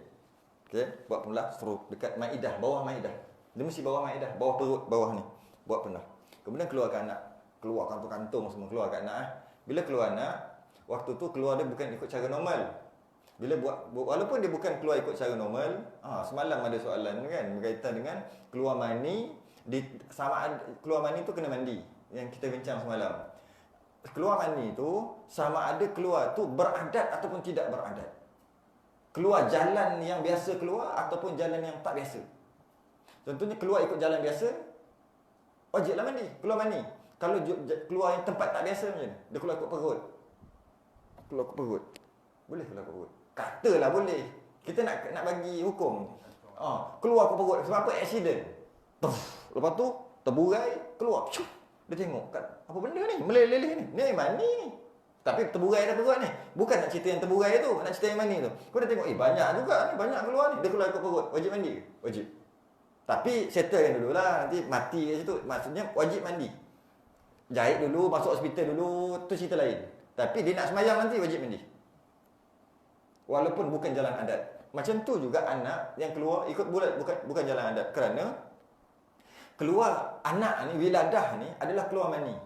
Speaker 1: Okey, buat pembedah stroke dekat Maidah, bawah Maidah. Dia mesti bawah Maidah, bawah perut, bawah ni. Buat pembedah. Kemudian keluarkan anak. Keluar kantung-kantung semua keluar kat anak. Bila keluar anak, waktu tu keluar dia bukan ikut cara normal. Bila walaupun dia bukan keluar ikut cara normal, semalam ada soalan kan berkaitan dengan keluar mani, keluar mani tu kena mandi. Yang kita bincang semalam. Keluar mani tu sama ada keluar tu beradat ataupun tidak beradat. Keluar jalan yang biasa keluar ataupun jalan yang tak biasa. Contohnya keluar ikut jalan biasa, wajiblah mandi, keluar mani. Kalau keluar yang tempat tak biasa macam ni, dia keluar ikut perut. keluar kat perut. Boleh keluar kat perut. Katalah boleh. Kita nak bagi hukum. Keluar kat perut sebab apa? Accident. Lepas tu terburai, keluar. Dia tengok kat apa benda ni? Meleleh ni. Ni mani ni. Tapi terburai dah perut ni. Bukan nak cerita yang terburai tu, nak cerita yang mani tu. Kau dah tengok, banyak juga ni, banyak keluar ni. Dia keluar kat perut. Wajib mandi ke? Wajib. Tapi settlekan dululah, nanti mati kat situ. Maksudnya wajib mandi. Jahit dulu, masuk hospital dulu, tu cerita lain. Tapi dia nak semayang nanti wajib mandi. Walaupun bukan jalan adat. Macam tu juga anak yang keluar ikut bulat bukan jalan adat. Kerana keluar anak ni, wiladah ni adalah keluar mani.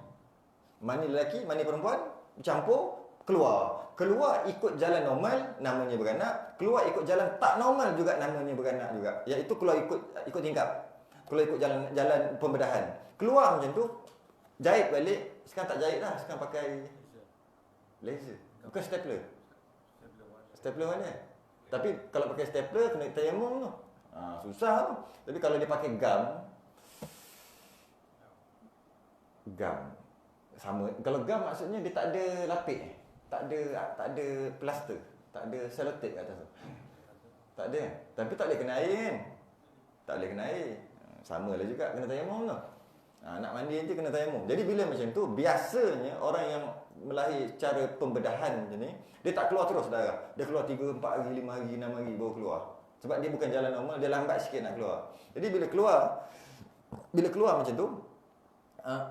Speaker 1: Mani lelaki, mani perempuan campur keluar. Keluar ikut jalan normal namanya beranak, keluar ikut jalan tak normal juga namanya beranak juga. Iaitu keluar ikut tingkap. Keluar ikut jalan pembedahan. Keluar macam tu, jahit balik, sekarang tak jahit dah, sekarang pakai laser. Bukan stapler. Stapler mana? Tapi kalau pakai stapler kena tayamum tu. Susah tu. Tapi kalau dia pakai gam sama. Kalau gam maksudnya dia tak ada lapik, tak ada plaster, tak ada selotip kat atas tu. Tak ada. Tapi tak boleh kena air kan? Tak boleh kena air. Samalah juga kena tayamum tu. Nak mandi nanti kena tayamum. Jadi bila macam tu, biasanya orang yang melahir secara pembedahan macam ni, dia tak keluar terus darah. Dia keluar 3, 4 hari, 5 hari, 6 hari baru keluar. Sebab dia bukan jalan normal, dia lambat sikit nak keluar. Jadi bila keluar macam tu,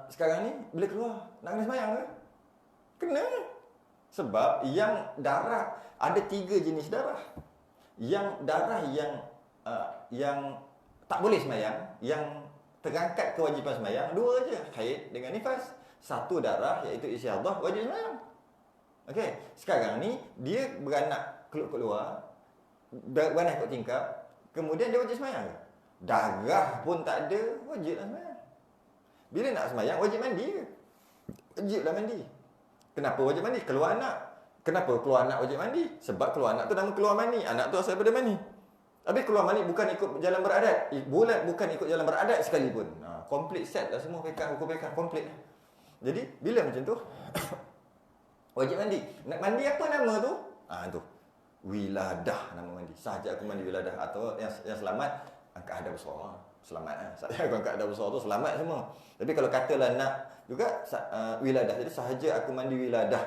Speaker 1: sekarang ni bila keluar nak kena sembahyang ke? Kena. Sebab yang darah ada 3 jenis darah. Yang darah yang tak boleh sembahyang, yang terangkat kewajipan sembahyang 2 je, haid dengan nifas. 1 darah iaitu istihadah wajib sembahyang. Okey, sekarang ni dia beranak keluar, beranak ikut tingkap, kemudian dia wajib sembahyang ke? Darah pun tak ada, wajiblah sembahyang. Bila nak sembahyang wajib mandi ke? Wajiblah mandi. Kenapa wajib mandi? Keluar anak. Kenapa keluar anak wajib mandi? Sebab keluar anak tu nama keluar mani. Anak tu asal daripada mani. Habis keluar mani bukan ikut jalan beradat. Bukan ikut jalan beradat sekalipun. Complete set lah semua fiqh, hukum fiqh komplit. Jadi bila macam tu wajib mandi. Nak mandi apa nama tu? Tu. Wiladah nama mandi. Sahaja aku mandi wiladah. Atau yang selamat angkat hadap besar. Selamat lah. Sahaja aku angkat hadap besar tu selamat semua. Tapi kalau katalah nak juga wiladah. Jadi sahaja aku mandi wiladah.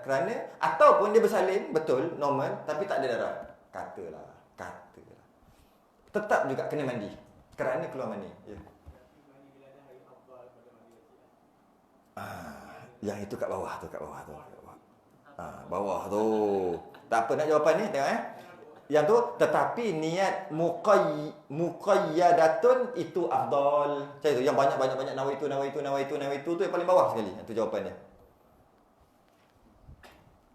Speaker 1: Kerana ataupun dia bersalin betul normal tapi tak ada darah. Katalah. Tetap juga kena mandi kerana keluar mani. Ya. Yang itu kat bawah tu. Bawah tu. Tak apa nak jawapan ni, tengok Yang tu tetapi niat muqayyadatun itu afdal. Macam tu yang banyak nawaitu tu yang paling bawah sekali. Itu jawapannya.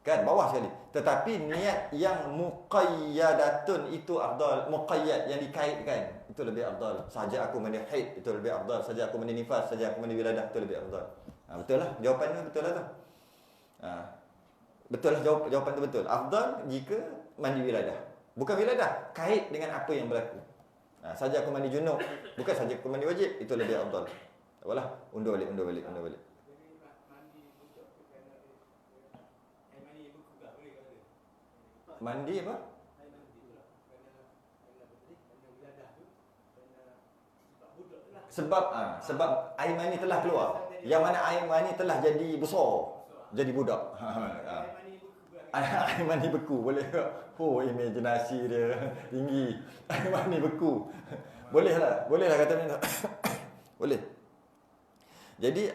Speaker 1: Kan bawah sekali. Tetapi niat yang muqayyadatun itu afdal. Muqayyad yang dikaitkan itu lebih afdal. Saja aku mandi haid itu lebih afdal. Saja aku mandi nifas, saja aku mandi wiladah itu lebih afdal. Betul lah jawapannya, betul lah tu. Betul lah jawapan tu betul. Afdal jika mandi wiladah. Bukan wiladah, kait dengan apa yang berlaku. Saja aku mandi junub, bukan saja aku mandi wajib, itu lebih afdal. Tak apalah, undur balik. Mandi apa? Sebab air mani telah keluar. Yang mana air mani telah jadi besar, jadi budak. Air mani beku boleh ke? Imajinasi dia tinggi. Air mani beku. Bolehlah kata ni. Boleh. Jadi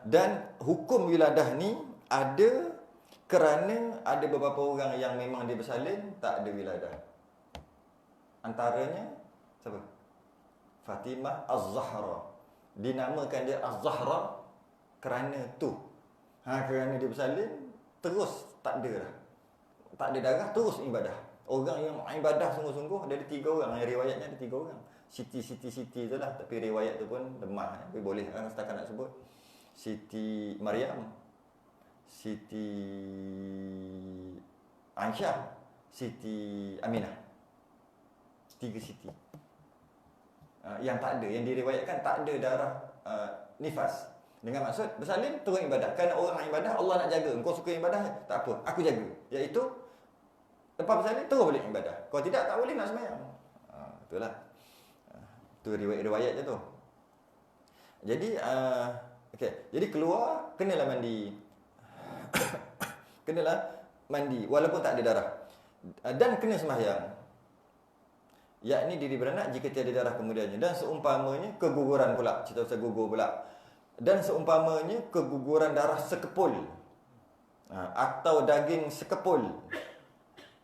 Speaker 1: dan hukum wiladah ni ada kerana ada beberapa orang yang memang dia bersalin tak ada wiladah. Antaranya siapa? Fatimah Az-Zahra. Dinamakan dia Az-Zahra kerana tu. Kerana dia bersalin terus tak ada dah. Tak ada darah terus ibadah. Orang yang ibadah sungguh-sungguh ada 3 orang. Yang riwayatnya ada 3 orang. Siti tu lah. Tapi riwayat tu pun lemah. Tapi boleh setakat nak sebut. Siti Maryam, Siti Aisyah, Siti Aminah. 3 Siti. Yang tak ada, yang diriwayatkan tak ada darah nifas. Dengan maksud bersalin terus ibadah. Kerana orang nak ibadah, Allah nak jaga. Engkau suka ibadah, tak apa, aku jaga. Iaitu lepas bersalin terus boleh ibadah. Kalau tidak, tak boleh nak sembahyang. Itulah. Itu riwayat-riwayat je tu. Jadi okey, jadi keluar kenalah mandi. Kenalah mandi walaupun tak ada darah. Dan kena sembahyang. Yakni diri beranak jika tiada darah kemudiannya. Dan seumpamanya keguguran pula. Cerita pasal gugur pula. Dan seumpamanya keguguran darah sekepul. Atau daging sekepul.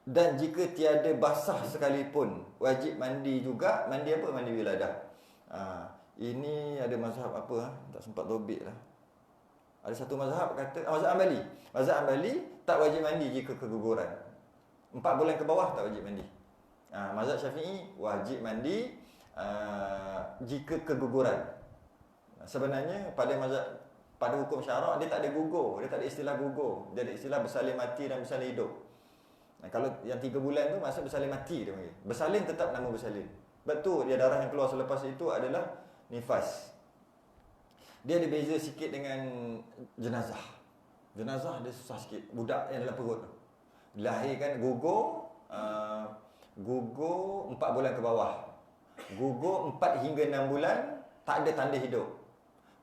Speaker 1: Dan jika tiada basah sekalipun, wajib mandi juga. Mandi apa? Mandi wiladah. Ini ada mazhab apa? Tak sempat tobik lah. Ada satu mazhab kata, mazhab Ambali. Mazhab Ambali tak wajib mandi jika keguguran. 4 bulan ke bawah tak wajib mandi. Mazhab Syafi'i wajib mandi jika keguguran. Sebenarnya pada hukum syarak dia tak ada gugur, dia tak ada istilah gugur. Dia ada istilah bersalin mati dan bersalin hidup. Kalau yang 3 bulan tu maksud bersalin mati dia panggil. Bersalin tetap nama bersalin. Betul dia darah yang keluar selepas itu adalah nifas. Dia ada beza sikit dengan jenazah. Jenazah dia susah sikit. Budak yang dalam perut tu dilahirkan gugur 4 bulan ke bawah. Gugur 4 hingga 6 bulan tak ada tanda hidup.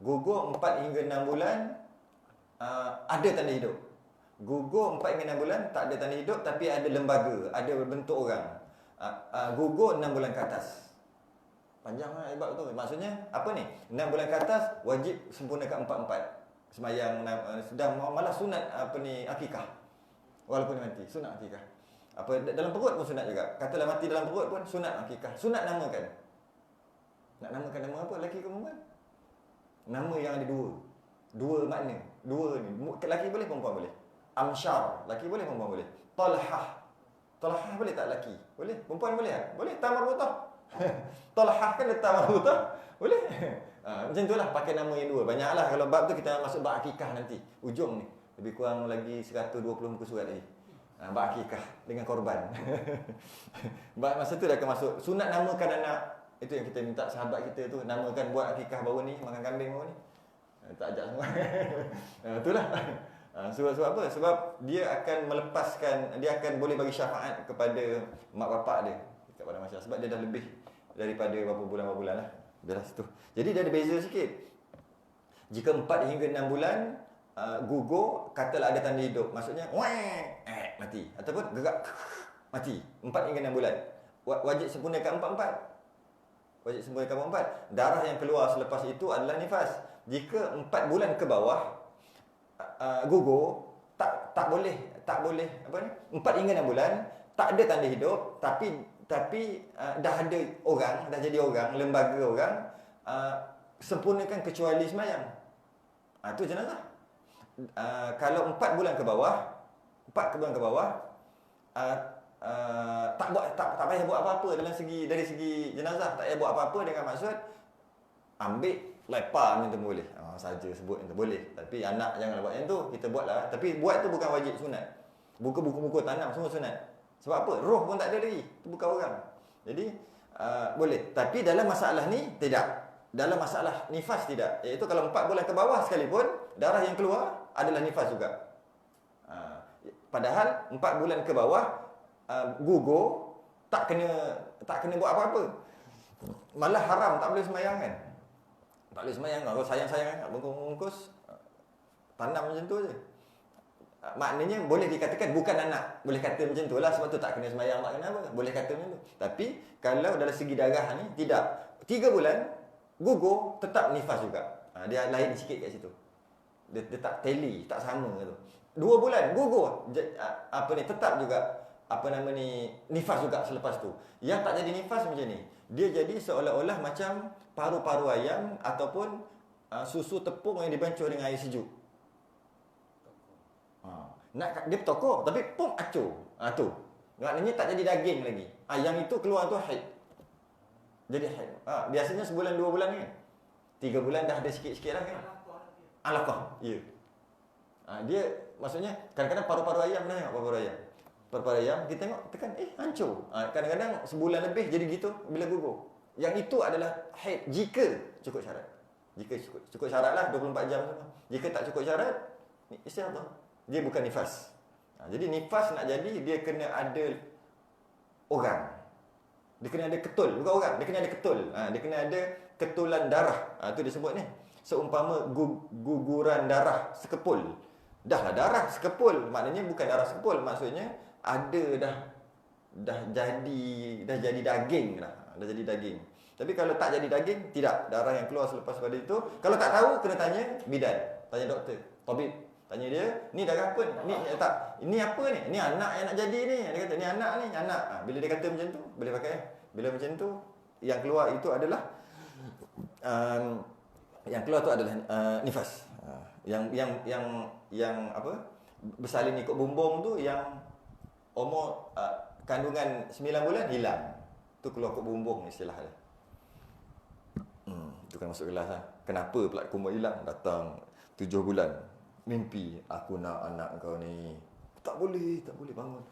Speaker 1: Gugur 4 hingga 6 bulan ada tanda hidup. Gugur 4 hingga 6 bulan tak ada tanda hidup tapi ada lembaga, ada bentuk orang. Gugur 6 bulan ke atas. Panjanglah ibad tu. Maksudnya apa ni? 6 bulan ke atas wajib sempurnakan 4-4. Semayang sedang malah sunat akikah. Walaupun dia mati, sunat akikah. Dalam perut pun sunat juga. Katalah mati dalam perut pun sunat akikah. Sunat namakan. Nak namakan nama apa? Lelaki ke perempuan? Nama yang ada dua makna. Dua ni. Lelaki boleh, perempuan boleh. Amsyar, lelaki boleh, perempuan boleh. Talhah. Talhah boleh tak lelaki? Boleh. Perempuan boleh tak? Boleh. Tamarbutah. Talhah kan letak marbutah. Boleh. Macam itulah pakai nama yang dua. Banyaklah kalau bab tu kita masuk bab akikah nanti. Ujung ni. Lebih kurang lagi 120 muka surat lagi. Bab akikah dengan korban. Masa tu dah akan masuk. Sunat namakan anak. Itu yang kita minta sahabat kita tu. Namakan buat akikah baru ni. Makan kambing baru ni. Tak ajak semua. Itulah. Sebab apa? Sebab dia akan melepaskan. Dia akan boleh bagi syafaat kepada mak bapak dia. Kepada masyarakat. Sebab dia dah lebih daripada berapa bulan lah. Biarlah situ. Jadi dia ada beza sikit. Jika 4 hingga 6 bulan gugur, katalah ada tanda hidup. Maksudnya mati. Ataupun gerak mati. 4 hingga 6 bulan. Wajib sempurnakan 4-4. Wajib sempurnakan 4-4. Darah yang keluar selepas itu adalah nifas. Jika 4 bulan ke bawah gugur, tak boleh apa ni? 4 hingga 6 bulan tak ada tanda hidup tapi dah ada orang, dah jadi orang, lembaga orang, sempurnakan kecuali sembahyang. Itu jenazah. Kalau 4 bulan ke bawah, tak payah buat apa-apa dari segi jenazah, tak payah buat apa-apa dengan maksud ambil lepas macam tu boleh. Saja sebut yang tu boleh. Tapi anak janganlah buat yang tu, kita buatlah. Tapi buat tu bukan wajib sunat. Buka buku-buku tanam semua sunat. Sebab apa? Roh pun tak ada lagi. Itu bukan orang. Jadi boleh. Tapi dalam masalah ni tidak. Dalam masalah nifas tidak. Iaitu kalau 4 bulan ke bawah sekalipun darah yang keluar adalah nifas juga. Padahal 4 bulan ke bawah gugur tak kena buat apa-apa. Malah haram, tak boleh sembahyang kan. Tak boleh sembahyang. Kalau sayang-sayang nak bungkus tanam macam tu je. Maknanya boleh dikatakan bukan anak. Boleh kata macam tu lah. Sebab tu tak kena sembahyang, tak kena apa. Boleh kata macam tu. Tapi kalau dalam segi darah ni tidak. 3 bulan gugur tetap nifas juga. Dia lain sikit kat situ. Dia tak tally, tak sama tu. 2 bulan gugur tetap juga nifas juga selepas tu. Yang tak jadi nifas macam ni. Dia jadi seolah-olah macam paru-paru ayam ataupun susu tepung yang dibancuh dengan air sejuk. Dia bertokok tapi pum acur. Tu. Maknanya tak jadi daging lagi. Yang itu keluar tu haid. Jadi haid. Biasanya sebulan 2 bulan kan. 3 bulan dah ada sikit-sikit lah kan. Alaqah. Ya. Dia maksudnya kadang-kadang paru-paru ayam dah tengok paru-paru ayam. Paru-paru ayam kita tengok tekan hancur. Kadang-kadang sebulan lebih jadi gitu bila gugur. Yang itu adalah haid jika cukup syarat. Jika cukup syarat lah 24 jam tu. Jika tak cukup syarat, istihadah. Dia bukan nifas. Jadi nifas nak jadi, dia kena ada orang. Dia kena ada ketul. Bukan orang, dia kena ada ketul. Dia kena ada ketulan darah. Itu disebut ni. Seumpama guguran darah sekepul. Dah lah darah sekepul. Maknanya bukan darah sekepul. Maksudnya ada dah jadi daging dah. Dah jadi daging. Tapi kalau tak jadi daging, tidak. Darah yang keluar selepas pada itu. Kalau tak tahu, kena tanya bidan. Tanya doktor. Tabib. Tanya dia, ni darah apa ni? Ni tak. Ini apa ni? Ni anak yang nak jadi ni. Dia kata, ni anak ni. Anak. Bila dia kata macam tu, boleh pakai. Bila macam tu, yang keluar itu adalah yang keluar tu adalah nifas. Yang apa? Bersalin ikut bumbung tu yang umur kandungan 9 bulan hilang. Tu keluar ikut bumbung istilah dia. Tu kan masuk kelas lah. Kenapa pula kumur hilang? Datang 7 bulan. Mimpi, aku nak anak kau ni. Tak boleh bangun.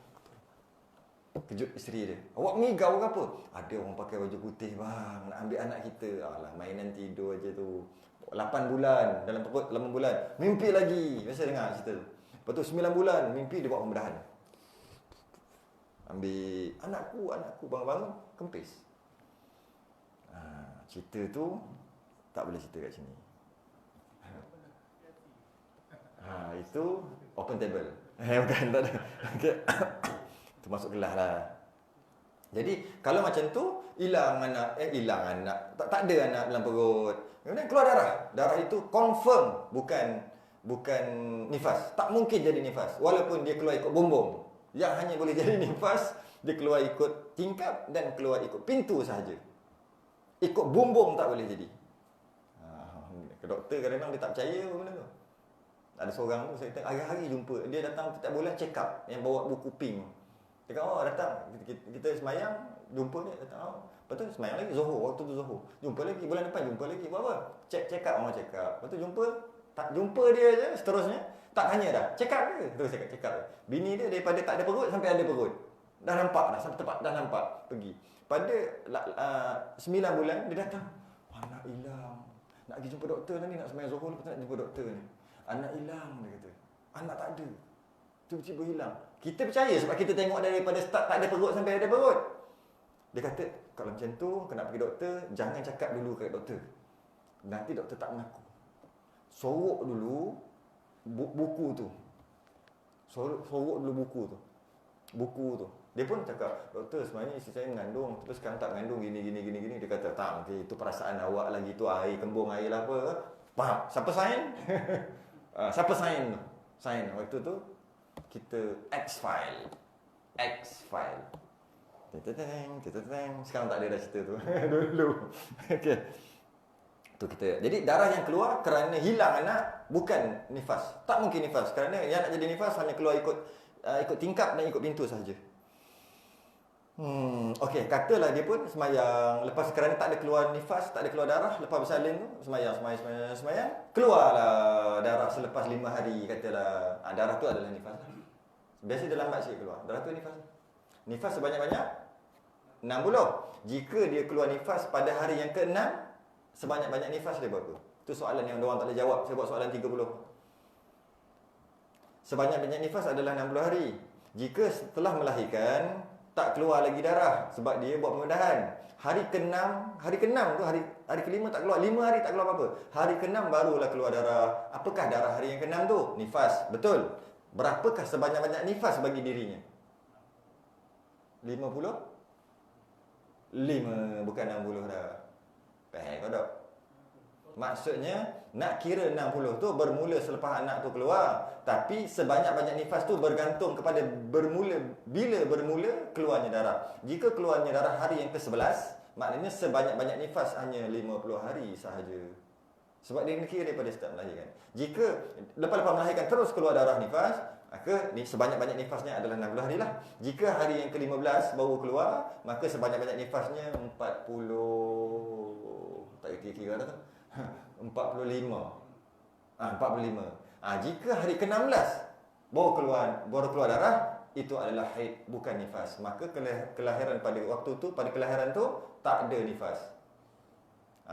Speaker 1: Kejut isteri dia. Awak migau ke apa? Ada orang pakai baju putih bang, nak ambil anak kita. Alah, mainan tidur aja tu. 8 bulan, dalam perut 8 bulan. Mimpi lagi. Biasa dengar cerita tu. Lepas tu 9 bulan, mimpi dia buat pembedahan. Ambil anakku bangun-bangun, kempis. Cerita tu tak boleh cerita kat sini. Itu open table. Bukan, tak ada. Okay. Itu masuk kelas lah. Jadi kalau macam tu, hilang anak, tak ada anak dalam perut. Kemudian keluar darah. Darah itu confirm bukan nifas. Tak mungkin jadi nifas walaupun dia keluar ikut bumbung. Yang hanya boleh jadi nifas, dia keluar ikut tingkap dan keluar ikut pintu sahaja. Ikut bumbung tak boleh jadi. Doktor kadang-kadang dia tak percaya benda tu. Ada seorang tu saya tengok hari-hari jumpa. Dia datang setiap bulan check up yang bawa buku pink. Dia kata, datang. Kita semayang, jumpa dia, datang. Lepas tu semayang lagi, Zohor. Waktu tu Zohor. Jumpa lagi, bulan depan jumpa lagi. Buat apa? Check up, orang check up. Lepas tu jumpa dia je, seterusnya. Tak tanya dah. Check up ke? Terus cakap check up. Bini dia daripada tak ada perut sampai ada perut. Dah nampak dah, sampai tempat dah nampak. Pergi. Pada 9 bulan, dia datang. Anak hilang. Nak pergi jumpa doktor ni, nak semayang Zohor, lepas tu nak jumpa doktor ni. Anak hilang, dia kata. Anak tak ada. Tiba-tiba hilang. Kita percaya sebab kita tengok daripada start tak ada perut sampai ada perut. Dia kata, kalau macam tu, kena pergi doktor, jangan cakap dulu kat doktor. Nanti doktor tak mengaku. Sorok dulu buku tu. Sorok dulu buku tu. Dia pun cakap, doktor sebenarnya isteri saya mengandung, tapi sekarang tak mengandung gini. Dia kata, tak, okay, itu perasaan awak lagi, tu air, kembung air lah apa. Faham? Siapa sign? Siapa sign tu? Sign waktu tu kita X-File. Sekarang tak ada dah cerita tu. Dulu. Okey. Tu kita. Jadi darah yang keluar kerana hilang anak bukan nifas. Tak mungkin nifas kerana yang nak jadi nifas hanya keluar ikut tingkap dan ikut pintu sahaja. Okey, katalah dia pun semayang lepas kerana tak ada keluar nifas, tak ada keluar darah, lepas bersalin tu semayang, keluarlah darah selepas 5 hari katalah. Darah tu adalah nifas lah. Biasa dia lambat sikit keluar. Darah tu nifas. Nifas sebanyak-banyak 60. Jika dia keluar nifas pada hari yang ke-6, sebanyak-banyak nifas dia berapa? Itu soalan yang orang tak boleh jawab. Saya buat soalan 30. Sebanyak-banyak nifas adalah 60 hari. Jika setelah melahirkan tak keluar lagi darah sebab dia buat pembedahan. Hari ke-6 tu, hari ke-5 tak keluar, 5 hari tak keluar apa-apa. Hari ke-6 barulah keluar darah. Apakah darah hari yang ke-6 tu? Nifas. Betul. Berapakah sebanyak-banyak nifas bagi dirinya? 50? 5 bukan 60 dah. Kau tak? Maksudnya nak kira 60 tu bermula selepas anak tu keluar. Tapi sebanyak-banyak nifas tu bergantung kepada bila bermula keluarnya darah. Jika keluarnya darah hari yang ke-11, maknanya sebanyak-banyak nifas hanya 50 hari sahaja. Sebab dia kira daripada start melahirkan. Jika lepas melahirkan terus keluar darah nifas, maka sebanyak-banyak nifasnya adalah 60 hari lah. Jika hari yang ke-15 baru keluar, maka sebanyak-banyak nifasnya 40. Tak kira-kira dah tu. 45. 45. Jika hari ke-16 baru keluar darah, itu adalah haid, bukan nifas. Maka kelahiran pada waktu tu, pada kelahiran tu tak ada nifas.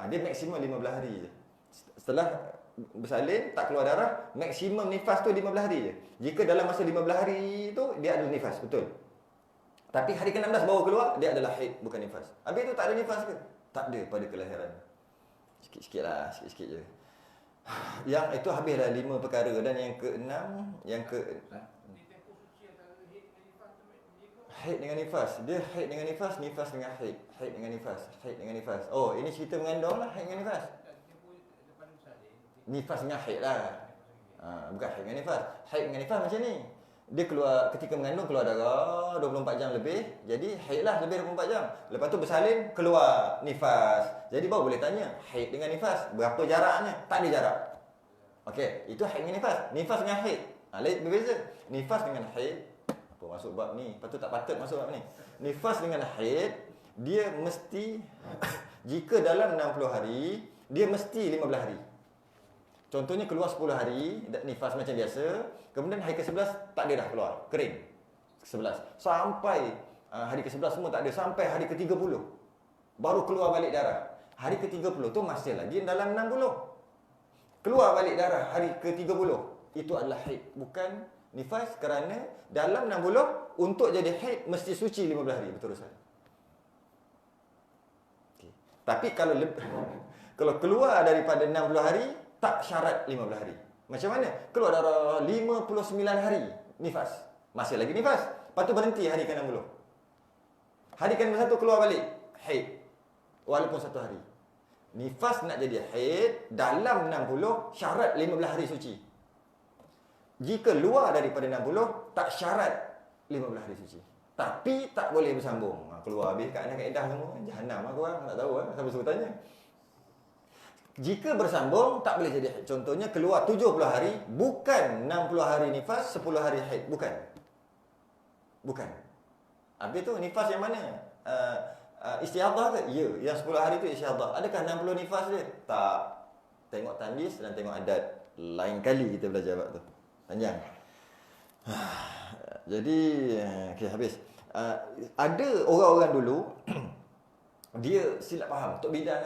Speaker 1: Dia maksimum 15 hari je. Setelah bersalin tak keluar darah, maksimum nifas tu 15 hari je. Jika dalam masa 15 hari tu dia ada nifas, betul. Tapi hari ke-16 baru keluar, dia adalah haid, bukan nifas. Habis tu tak ada nifas ke? Tak ada pada kelahiran. Sikit-sikit lah, sikit-sikit je. Yang itu habislah 5 perkara. Dan yang ke-6, haid dengan nifas. Dia haid dengan nifas, nifas dengan haid. Haid dengan nifas, haid dengan nifas. Oh, ini cerita mengandung lah, haid dengan nifas. Nifas dengan haid lah. Bukan haid dengan nifas. Haid dengan nifas macam ni. Dia keluar ketika mengandung, keluar darah 24 jam lebih. Jadi haid lah lebih 24 jam. Lepas tu bersalin, keluar nifas. Jadi baru boleh tanya, haid dengan nifas berapa jaraknya? Tak ada jarak. Okey, itu haid dengan nifas. Nifas dengan haid lain, berbeza. Nifas dengan haid, apa masuk bab ni? Tak patut masuk bab ni. Nifas dengan haid, dia mesti jika dalam 60 hari, dia mesti 15 hari. Contohnya keluar 10 hari nifas macam biasa, kemudian hari ke-11 tak ada dah keluar, kering. Ke-11 sampai hari ke-11 semua tak ada, sampai hari ke-30 baru keluar balik darah. Hari ke-30 tu masih lagi dalam 60. Keluar balik darah hari ke-30, itu adalah haid, bukan nifas, kerana dalam 60 untuk jadi haid mesti suci 15 hari berterusan. Okay. Tapi kalau keluar daripada 60 hari tak syarat 15 hari. Macam mana? Keluar darah 59 hari nifas, masih lagi nifas. Lepas tu berhenti hari ke-60. Hari ke-61 keluar balik haid, walaupun 1 hari. Nifas nak jadi haid dalam 60 syarat 15 hari suci. Jika luar daripada 60 tak syarat 15 hari suci. Tapi tak boleh bersambung. Keluar habis kat anak kaedah semua, jahanam lah korang, tak tahu siapa suruh tanya. Jika bersambung tak boleh jadi haid. Contohnya keluar 70 hari, bukan 60 hari nifas, 10 hari haid, bukan. Habis tu nifas yang mana? Istihadah ke? Ya, yang 10 hari tu istihadah. Adakah 60 nifas dia? Tak. Tengok tandis dan tengok adat. Lain kali kita belajar bab tu. Panjang. Jadi, okey, habis. Ada orang-orang dulu dia silap faham. Tok bidan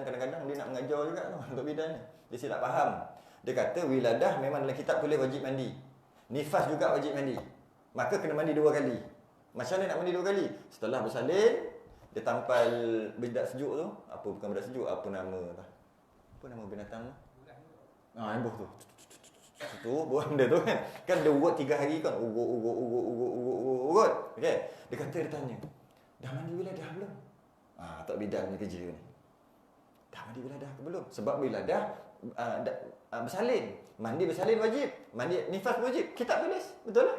Speaker 1: kadang-kadang dia nak mengajar juga tu. Tok bidan ni, dia silap faham. Dia kata wiladah memang dalam kitab tulis wajib mandi. Nifas juga wajib mandi. Maka kena mandi 2 kali. Macam mana nak mandi 2 kali? Setelah bersalin, dia tampal bedak sejuk tu. Bukan bedak sejuk, apa nama binatang tu? Embuh tu. Tu buat benda tu kan. Kan dia urut 3 hari kan. Urut. Okey. Dia tanya, dah mandi wiladah belum? Tak bidan ni kerja ni. Dah mandi wiladah ke belum? Sebab wiladah bersalin. Mandi bersalin wajib. Mandi nifas wajib. Kitab tulis. Betul lah.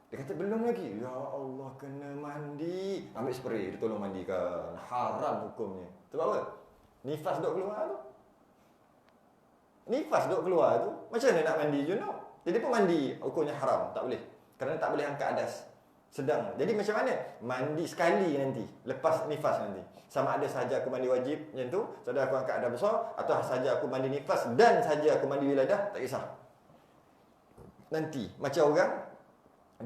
Speaker 1: Dia kata belum lagi. Ya Allah, kena mandi. Ambil spray, dia tolong mandikan. Haram hukumnya. Sebab apa? Nifas duk keluar tu. Macam mana nak mandi junub? Jadi pun mandi hukumnya haram. Tak boleh. Kerana tak boleh angkat adas. Sedang. Jadi macam mana? Mandi sekali nanti. Lepas nifas nanti. Sama ada sahaja aku mandi wajib macam tu, sahaja aku angkat adas besar, atau sahaja aku mandi nifas dan sahaja aku mandi wiladah, tak kisah. Nanti. Macam orang,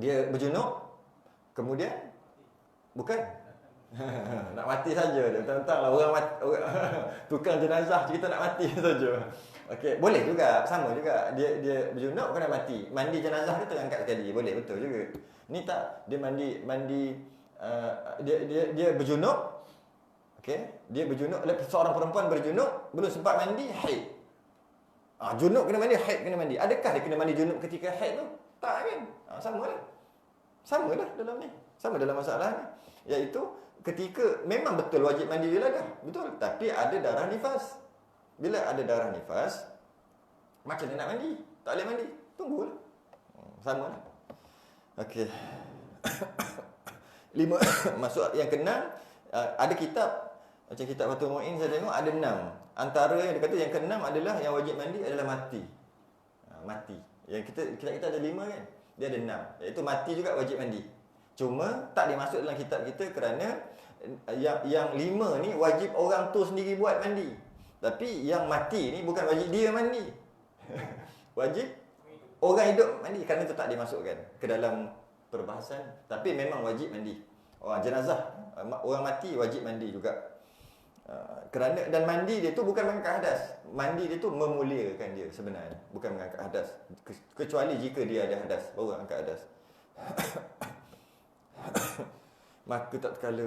Speaker 1: dia berjunub, kemudian bukan nak mati saja dia. Tentang lah orang tukang jenazah cerita nak mati saja. Okey, boleh juga, sama juga. Dia berjunub kena mati. Mandi jenazah dia terangkat sekali, boleh, betul juga. Ni tak, dia mandi dia berjunub. Okey, dia berjunub, seorang perempuan berjunub, belum sempat mandi, haid. Junub kena mandi, haid kena mandi. Adakah dia kena mandi junub ketika haid tu? Tak kan? Sama lah dalam ni. Sama dalam masalah ni. Iaitu ketika memang betul wajib mandi wiladah. Betul. Tapi ada darah nifas. Bila ada darah nifas, macam mana nak mandi? Tak boleh mandi. Tunggulah. Sama lah. Okey. 5. Masuk yang ke-6. Ada kitab. Macam kitab Fathul Mu'in saya tengok ada 6. Antara yang dia kata yang ke-6 adalah yang wajib mandi adalah mati. Mati. Yang kita ada 5 kan? Dia ada 6. Iaitu mati juga wajib mandi. Cuma tak dimasuk dalam kitab kita kerana yang 5 ni wajib orang tu sendiri buat mandi. Tapi yang mati ni bukan wajib dia mandi. Wajib orang hidup mandi. Kerana itu tak dimasukkan ke dalam perbahasan. Tapi memang wajib mandi. Jenazah, orang mati wajib mandi juga. Kerana dan mandi dia tu bukan mengangkat hadas. Mandi dia tu memuliakan dia sebenarnya, bukan mengangkat hadas. Kecuali jika dia ada hadas, baru angkat hadas. Maka tak terkala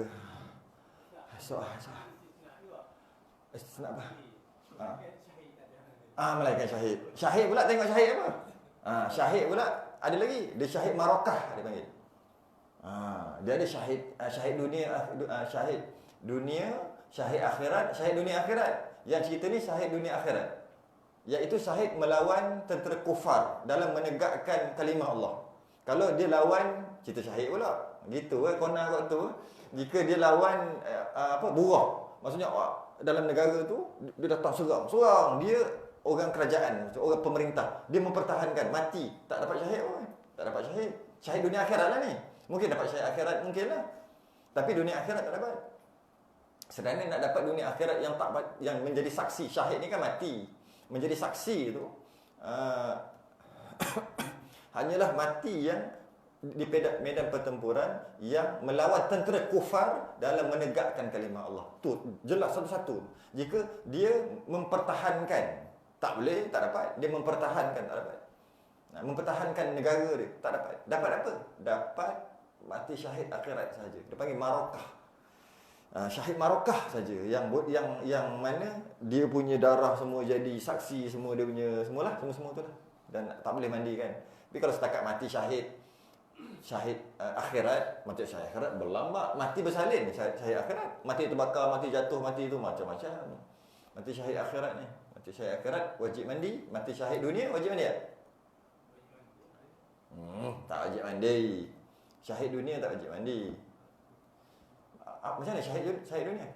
Speaker 1: istisna apa? Malaikat syahid. Syahid pula tengok syahid apa? Syahid pula ada lagi. Dia syahid marokah dia panggil. Dia ada syahid syahid dunia, syahid dunia, syahid akhirat, syahid dunia akhirat. Yang cerita ni syahid dunia akhirat, iaitu syahid melawan tentera kufar dalam menegakkan kalimah Allah. Kalau dia lawan, cerita syahid pula. Gitu kona waktu tu. Jika dia lawan buruh, maksudnya dalam negara tu dia datang serang. Dia orang kerajaan, orang pemerintah. Dia mempertahankan, mati, tak dapat syahid pun. Tak dapat syahid. Syahid dunia akhirat lah ni. Mungkin dapat syahid akhirat, mungkin lah. Tapi dunia akhirat tak dapat. Sedangkan nak dapat dunia akhirat yang menjadi saksi, syahid ni kan mati. Menjadi saksi tu hanyalah mati yang di medan pertempuran yang melawan tentera kufar dalam menegakkan kalimah Allah. Tu jelas satu-satu. Jika dia mempertahankan, tak boleh, tak dapat. Dia mempertahankan, tak dapat. Mempertahankan negara dia, tak dapat. Dapat apa? Dapat mati syahid akhirat saja. Dia panggil marokah. Syahid marokah saja, yang mana dia punya darah semua jadi saksi, semua dia punya semualah, semua tu lah. Dan tak boleh mandikan. Tapi kalau setakat mati syahid akhirat, mati syahid akhirat berlambak, mati bersalin, syahid akhirat, mati terbakar, mati jatuh, mati itu macam-macam. Mati syahid akhirat ni, mati syahid akhirat wajib mandi, mati syahid dunia wajib mandi tak? Tak wajib mandi. Syahid dunia tak wajib mandi. Macam mana syahid dunia?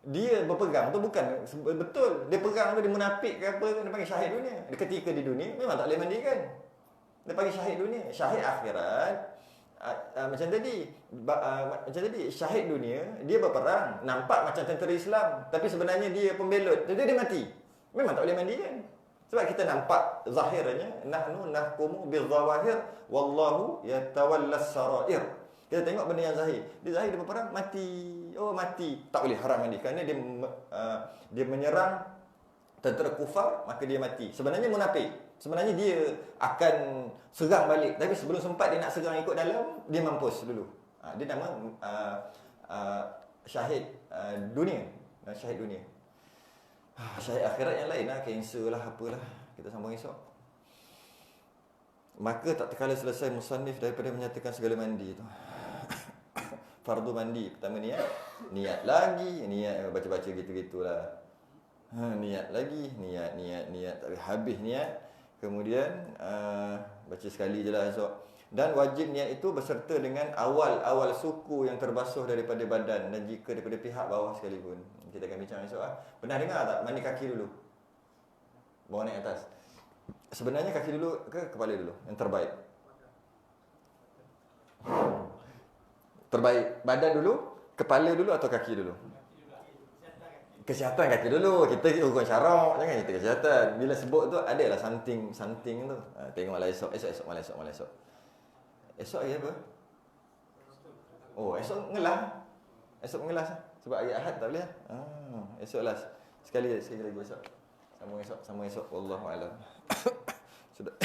Speaker 1: Dia berpegang tu bukan betul. Dia pegang tu, dia munafik ke apa, dia panggil syahid dunia. Ketika di dunia memang tak boleh mandikan. Dia panggil syahid dunia. Syahid akhirat macam tadi, syahid dunia dia berperang, nampak macam tentera Islam, tapi sebenarnya dia pembelot. Jadi dia mati. Memang tak boleh mandikan. Sebab kita nampak zahirnya, nahnu nahkumu bizawahir wallahu yatawallas sarair. Kita tengok benda yang zahir. Dia zahir dia berperang, mati. Mati. Tak boleh haram mandi kerana dia menyerang tentera kufar, maka dia mati. Sebenarnya munafik. Sebenarnya dia akan serang balik, tapi sebelum sempat dia nak serang ikut dalam, dia mampus dulu. Dia nama syahid dunia. Syahid dunia. Syahid akhirat yang lain lah, kanser lah, apalah. Kita sambung esok. Maka tak terkala selesai musannif daripada menyatakan segala mandi tu. Fardu mandi. Pertama niat lagi, niat baca-baca gitu-gitulah. Niat lagi, niat tak habis niat. Kemudian baca sekali je lah esok. Dan wajib niat itu berserta dengan awal suku yang terbasuh daripada badan, dan jika daripada pihak bawah sekalipun. Kita akan bincang esok. Pernah dengar tak mandi kaki dulu, bawa naik atas? Sebenarnya kaki dulu ke kepala dulu yang terbaik? Terbaik badan dulu, kepala dulu atau kaki dulu? Kesihatan kaki dulu. Kita urut syarak, jangan kita kesihatan. Bila sebut tu adalah something tu. Tengoklah esok malam esok. Esok hari apa? Esok ngelah. Esok mengelas sebab hari Ahad tak boleh. Esok last. Sekali lagi esok. Sambung esok. Wallahu a'lam. Sudah.